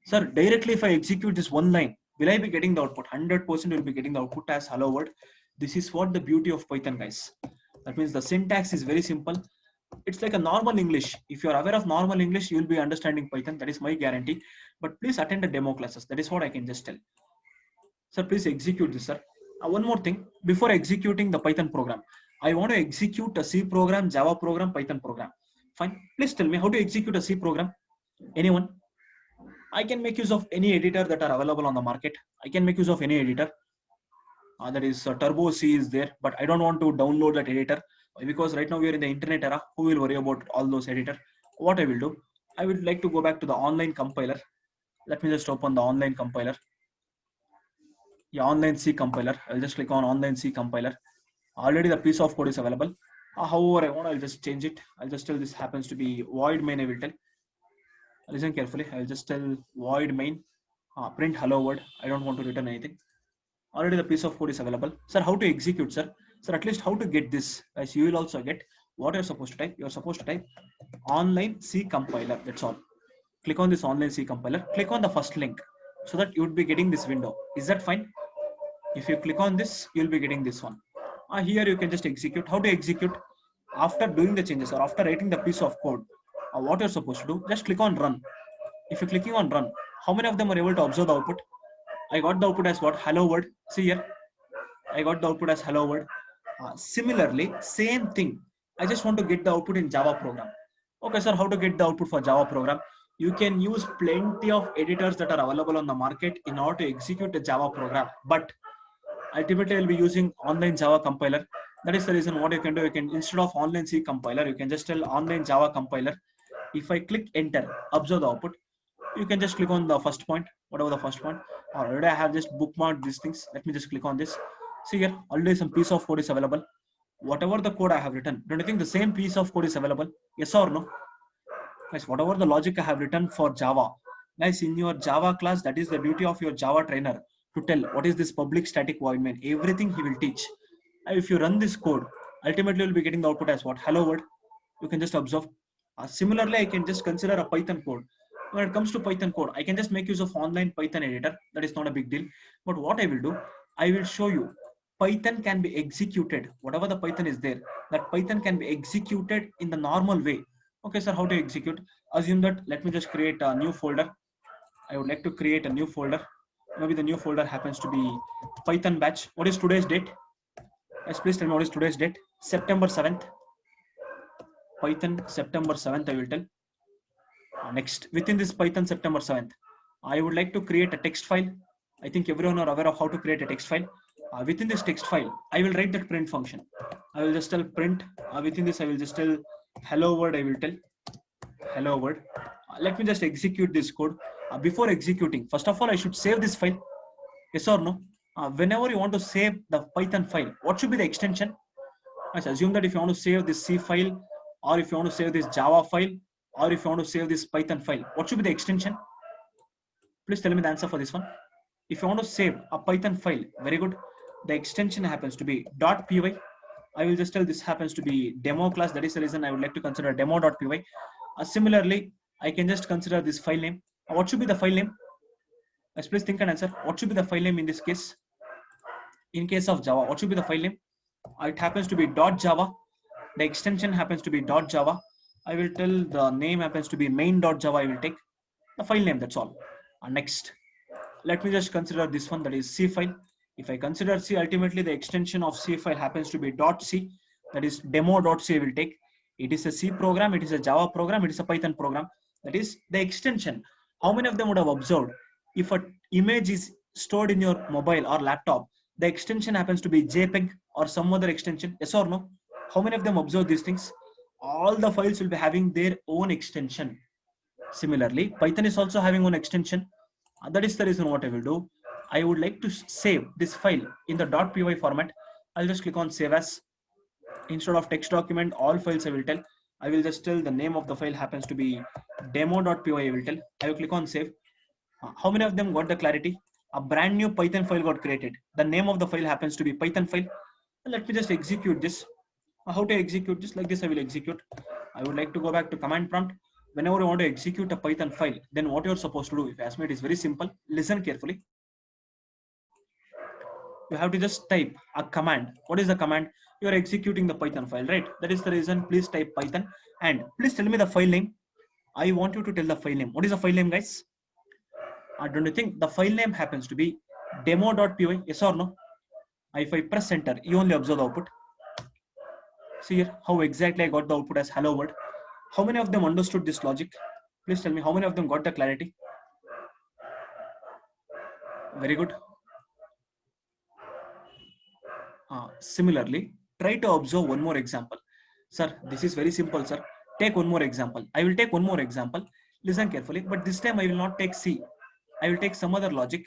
Sir, directly if I execute this one line, will I be getting the output? 100% will be getting the output as hello world. This is what the beauty of Python, guys. That means the syntax is very simple. It's like a normal English. If you're aware of normal English, you will be understanding Python. That is my guarantee. But please attend the demo classes. That is what I can just tell. Sir, please execute this, sir. One more thing. Before executing the Python program, I want to execute a C program, Java program, Python program. Fine. Please tell me how to execute a C program. Anyone? I can make use of any editor that are available on the market. I can make use of any editor. That is Turbo C is there, but I don't want to download that editor because right now we are in the internet era. Who will worry about all those editor? What I will do, I would like to go back to the online compiler. Let me just open the online compiler. Yeah, online C compiler. I'll just click on online C compiler. Already the piece of code is available. However, I want, I'll just change it. I'll just tell this happens to be void main. I will tell. Listen carefully. I'll just tell void main. Print hello world. I don't want to return anything. Already the piece of code is available. Sir, how to execute, sir? Sir, at least how to get this? As you will also get what you're supposed to type. You're supposed to type online C compiler. That's all. Click on this online C compiler. Click on the first link so that you would be getting this window. Is that fine? If you click on this, you'll be getting this one. Here you can just execute. How to execute? After doing the changes or after writing the piece of code, what you're supposed to do, just click on run. If you're clicking on run, how many of them are able to observe the output? I got the output as what? Hello world. See here. I got the output as hello world. Similarly, same thing. I just want to get the output in Java program. Okay, sir, how to get the output for Java program? You can use plenty of editors that are available on the market in order to execute a Java program. But ultimately, I'll be using online Java compiler. That is the reason what you can do. You can, instead of online C compiler, you can just tell online Java compiler. If I click enter, observe the output. You can just click on the first point, whatever the first point. Already I have just bookmarked these things. Let me just click on this. See here, already some piece of code is available. Whatever the code I have written, don't you think the same piece of code is available? Yes or no? Guys, whatever the logic I have written for Java, guys, in your Java class, that is the duty of your Java trainer to tell what is this public static void main. Everything he will teach. And if you run this code, ultimately you'll be getting the output as what? Hello world. You can just observe. Similarly, I can just consider a Python code. When it comes to Python code, I can just make use of online Python editor. That is not a big deal. But what I will do, I will show you Python can be executed. Whatever the Python is there, that Python can be executed in the normal way. Okay, sir, how to execute? Assume that, let me just create a new folder. I would like to create a new folder. Maybe the new folder happens to be Python batch. What is today's date? Yes, please tell me what is today's date. September 7th. Python September 7th, I will tell. Next, within this Python September 7th, I would like to create a text file. I think everyone are aware of how to create a text file. Within this text file, I will write that print function. I will just tell print. Within this, I will just tell hello world. I will tell hello world. Let me just execute this code. Before executing, first of all, I should save this file. Yes or no? Whenever you want to save the Python file, what should be the extension? Let's assume that if you want to save this C file, or if you want to save this Java file, or if you want to save this Python file, what should be the extension? Please tell me the answer for this one. If you want to save a Python file, very good. The extension happens to be .py. I will just tell this happens to be demo class. That is the reason I would like to consider demo.py. Similarly, I can just consider this file name. What should be the file name? Let's please think and answer. What should be the file name in this case? In case of Java, what should be the file name? It happens to be .java. The extension happens to be .java. I will tell the name happens to be main.java. I will take the file name. That's all. Next, let me just consider this one, that is C file. If I consider C, ultimately the extension of C file happens to be .c. That is demo.c. I will take. It is a C program. It is a Java program. It is a Python program. That is the extension. How many of them would have observed? If an image is stored in your mobile or laptop, the extension happens to be JPEG or some other extension. Yes or no? How many of them observe these things? All the files will be having their own extension. Similarly, Python is also having one extension. That is the reason what I will do. I would like to save this file in the .py format. I'll just click on save as. Instead of text document, all files I will tell. I will just tell the name of the file happens to be demo.py. I will tell. I will click on save. How many of them got the clarity? A brand new Python file got created. The name of the file happens to be Python file. Let me just execute this. How to execute this? Like this I will execute. I would like to go back to command prompt. Whenever you want to execute a Python file, then what you're supposed to do, if you ask me, it is very simple. Listen carefully. You have to just type a command. What is the command? You're executing the Python file, right? That is the reason. Please type Python and please tell me the file name. I want you to tell the file name. What is the file name, guys? Don't you think the file name happens to be demo.py? Yes or no? If I press enter, you only observe the output. See here how exactly I got the output as hello world. How many of them understood this logic? Please tell me how many of them got the clarity? Very good. Similarly, try to observe one more example. Sir, this is very simple, sir. Take one more example. I will take one more example. Listen carefully, but this time I will not take C. I will take some other logic.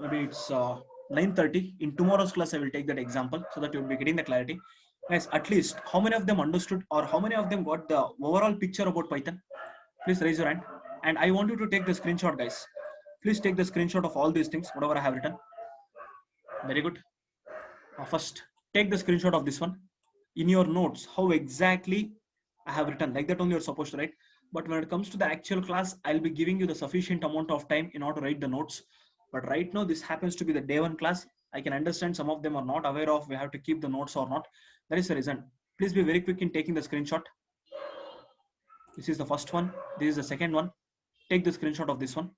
Maybe it's 9:30. In tomorrow's class, I will take that example so that you'll be getting the clarity. Guys, at least how many of them understood or how many of them got the overall picture about Python? Please raise your hand. And I want you to take the screenshot, guys. Please take the screenshot of all these things, whatever I have written. Very good. First, take the screenshot of this one. In your notes, how exactly I have written, like that only you're supposed to write. But when it comes to the actual class, I'll be giving you the sufficient amount of time in order to write the notes. But right now, this happens to be the day one class. I can understand some of them are not aware of we have to keep the notes or not. That is the reason. Please be very quick in taking the screenshot. This is the first one. This is the second one. Take the screenshot of this one.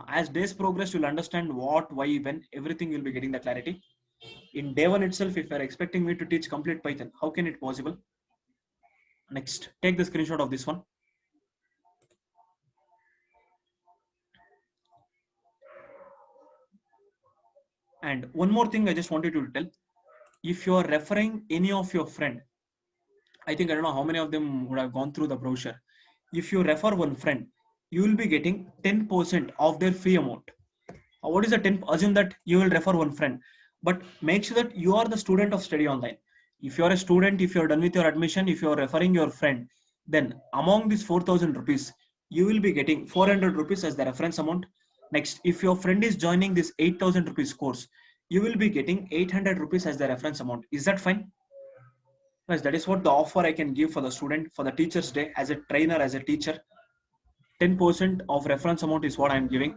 As days progress, you'll understand what, why, when, everything you'll be getting the clarity. In day one itself, if you're expecting me to teach complete Python, how can it possible? Next, take the screenshot of this one. And one more thing I just wanted to tell. if you are referring any of your friend, I think I don't know how many of them would have gone through the brochure. If you refer one friend, you will be getting 10% of their fee amount. What is the 10? Assume that you will refer one friend, but make sure that you are the student of Study Online. If you are a student, if you are done with your admission, if you are referring your friend, then among these 4,000 rupees, you will be getting 400 rupees as the reference amount. Next, if your friend is joining this 8,000 rupees course, you will be getting 800 rupees as the reference amount. Is that fine? Yes, that is what the offer I can give for the student for the Teachers Day as a trainer, as a teacher. 10% of reference amount is what I am giving.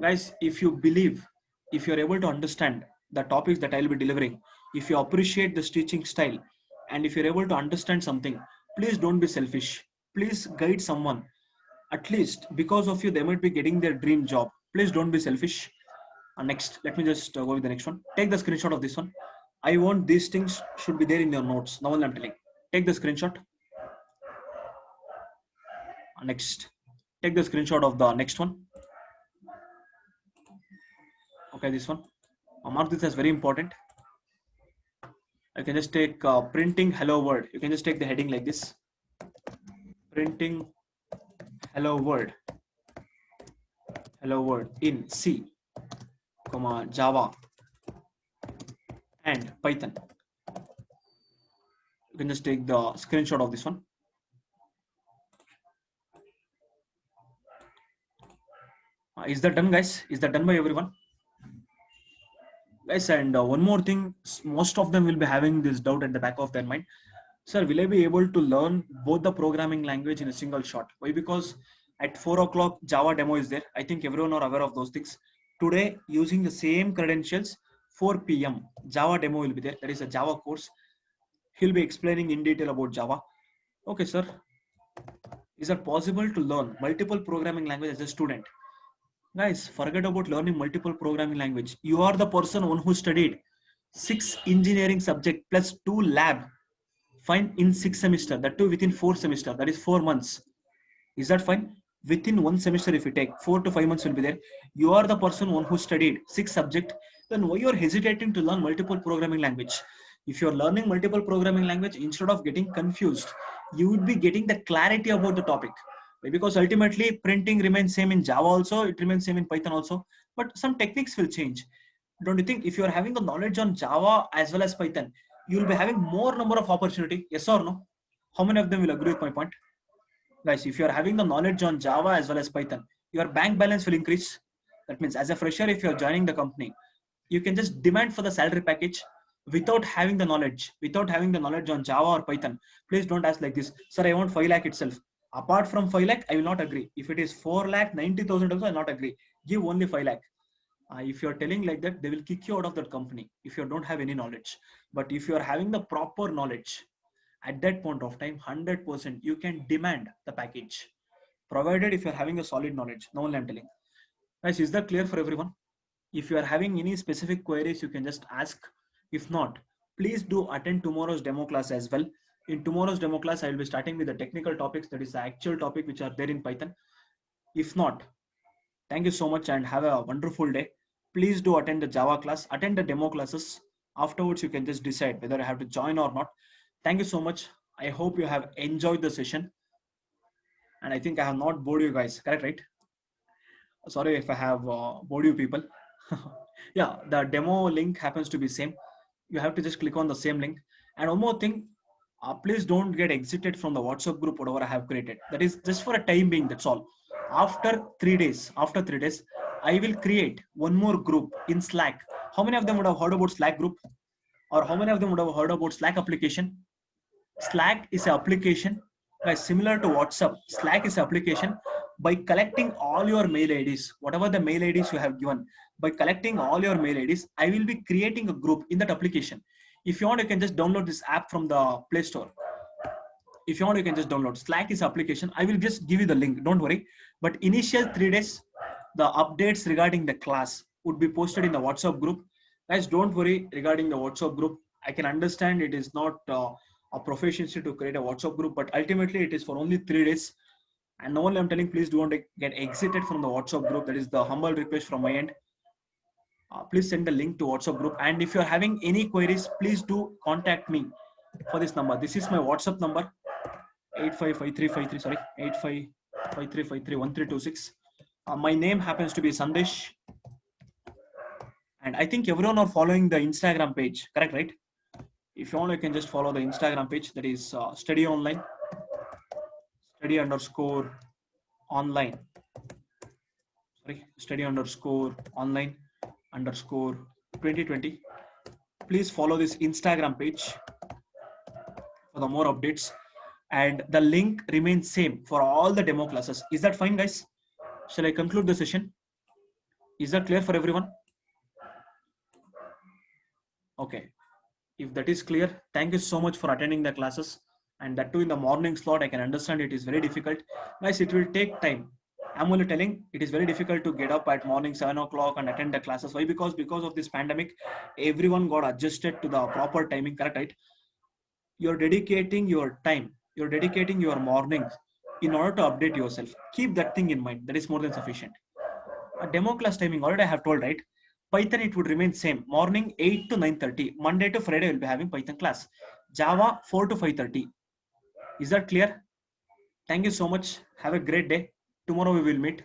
Guys, if you believe, if you're able to understand the topics that I'll be delivering, if you appreciate this teaching style, and if you're able to understand something, please don't be selfish. Please guide someone. At least because of you, they might be getting their dream job. Please don't be selfish. Next, let me just go with the next one. Take the screenshot of this one. I want these things should be there in your notes. Now I'm telling. Take the screenshot. Next, take the screenshot of the next one. Okay, this one. Mark this as very important. I can just take printing hello world. You can just take the heading like this. Printing hello world in C, Java and Python. You can just take the screenshot of this one. Is that done, guys? Is that done by everyone? Guys, and one more thing, most of them will be having this doubt at the back of their mind. Sir, will I be able to learn both the programming language in a single shot? Why? Because at 4 o'clock, Java demo is there. I think everyone are aware of those things. Today, using the same credentials, 4 p.m., Java demo will be there. That is a Java course. He'll be explaining in detail about Java. Okay, sir. Is it possible to learn multiple programming language as a student? Guys, forget about learning multiple programming language. You are the person one who studied 6 engineering subject plus 2 lab. Fine, in 6 semester, that too within 4 semester, that is 4 months. Is that fine? Within 1 semester, if you take 4 to 5 months will be there. You are the person one who studied 6 subject. Then why you are hesitating to learn multiple programming language? If you are learning multiple programming language, instead of getting confused, you would be getting the clarity about the topic. Because ultimately printing remains same in Java also, it remains same in Python also, but some techniques will change. Don't you think if you are having the knowledge on Java as well as Python, you will be having more number of opportunity? Yes or no? How many of them will agree with my point? Guys, if you are having the knowledge on Java as well as Python, your bank balance will increase. That means as a fresher, if you're joining the company, you can just demand for the salary package without having the knowledge, on Java or Python. Please don't ask like this, sir, I want 5 lakh itself. Apart from 5 lakh, I will not agree. If it is 4 lakh 90,000 also, I will not agree. Give only 5 lakh. If you're telling like that, they will kick you out of that company if you don't have any knowledge. But if you are having the proper knowledge, at that point of time, 100% you can demand the package, provided if you're having a solid knowledge. Now only I'm telling. Guys, is that clear for everyone? If you are having any specific queries, you can just ask. If not, please do attend tomorrow's demo class as well. In tomorrow's demo class, I will be starting with the technical topics, that is the actual topic which are there in Python. If not, thank you so much and have a wonderful day. Please do attend the Java class, attend the demo classes. Afterwards, you can just decide whether I have to join or not. Thank you so much. I hope you have enjoyed the session. And I think I have not bored you guys, correct, right? Sorry if I have bored you people. Yeah, the demo link happens to be same. You have to just click on the same link. And one more thing, please don't get exited from the WhatsApp group, whatever I have created. That is just for a time being, that's all. After 3 days, I will create one more group in Slack. How many of them would have heard about Slack group? Or how many of them would have heard about Slack application? Slack is an application, guys, similar to WhatsApp. Slack is an application. By collecting all your mail IDs, whatever the mail IDs you have given, by collecting all your mail IDs, I will be creating a group in that application. If you want, you can just download this app from the Play Store. If you want, you can just download. Slack is application. I will just give you the link. Don't worry. But initial 3 days, the updates regarding the class would be posted in the WhatsApp group. Guys, don't worry regarding the WhatsApp group. I can understand it is not a proficiency to create a WhatsApp group, but ultimately it is for only 3 days. And now only I'm telling, please don't get exited from the WhatsApp group. That is the humble request from my end. Please send the link to WhatsApp group. And if you're having any queries, please do contact me for this number. This is my WhatsApp number, 855353, sorry, 8553531326. My name happens to be Sandesh. And I think everyone are following the Instagram page, correct, right? If you want, you can just follow the Instagram page, that is study online, study underscore online, sorry, study underscore online underscore 2020. Please follow this Instagram page for the more updates, and the link remains same for all the demo classes. Is that fine, guys? Shall I conclude the session? Is that clear for everyone? Okay. If that is clear, thank you so much for attending the classes, and that too in the morning slot. I can understand it is very difficult. Guys, it will take time. I'm only telling it is very difficult to get up at morning 7 o'clock and attend the classes. Why? Because of this pandemic, everyone got adjusted to the proper timing, correct, right? You're dedicating your time, you're dedicating your mornings in order to update yourself. Keep that thing in mind. That is more than sufficient. A demo class timing, already I have told, right? Python, it would remain same. Morning 8 to 9:30. Monday to Friday, we'll be having Python class. Java 4 to 5:30. Is that clear? Thank you so much. Have a great day. Tomorrow we will meet.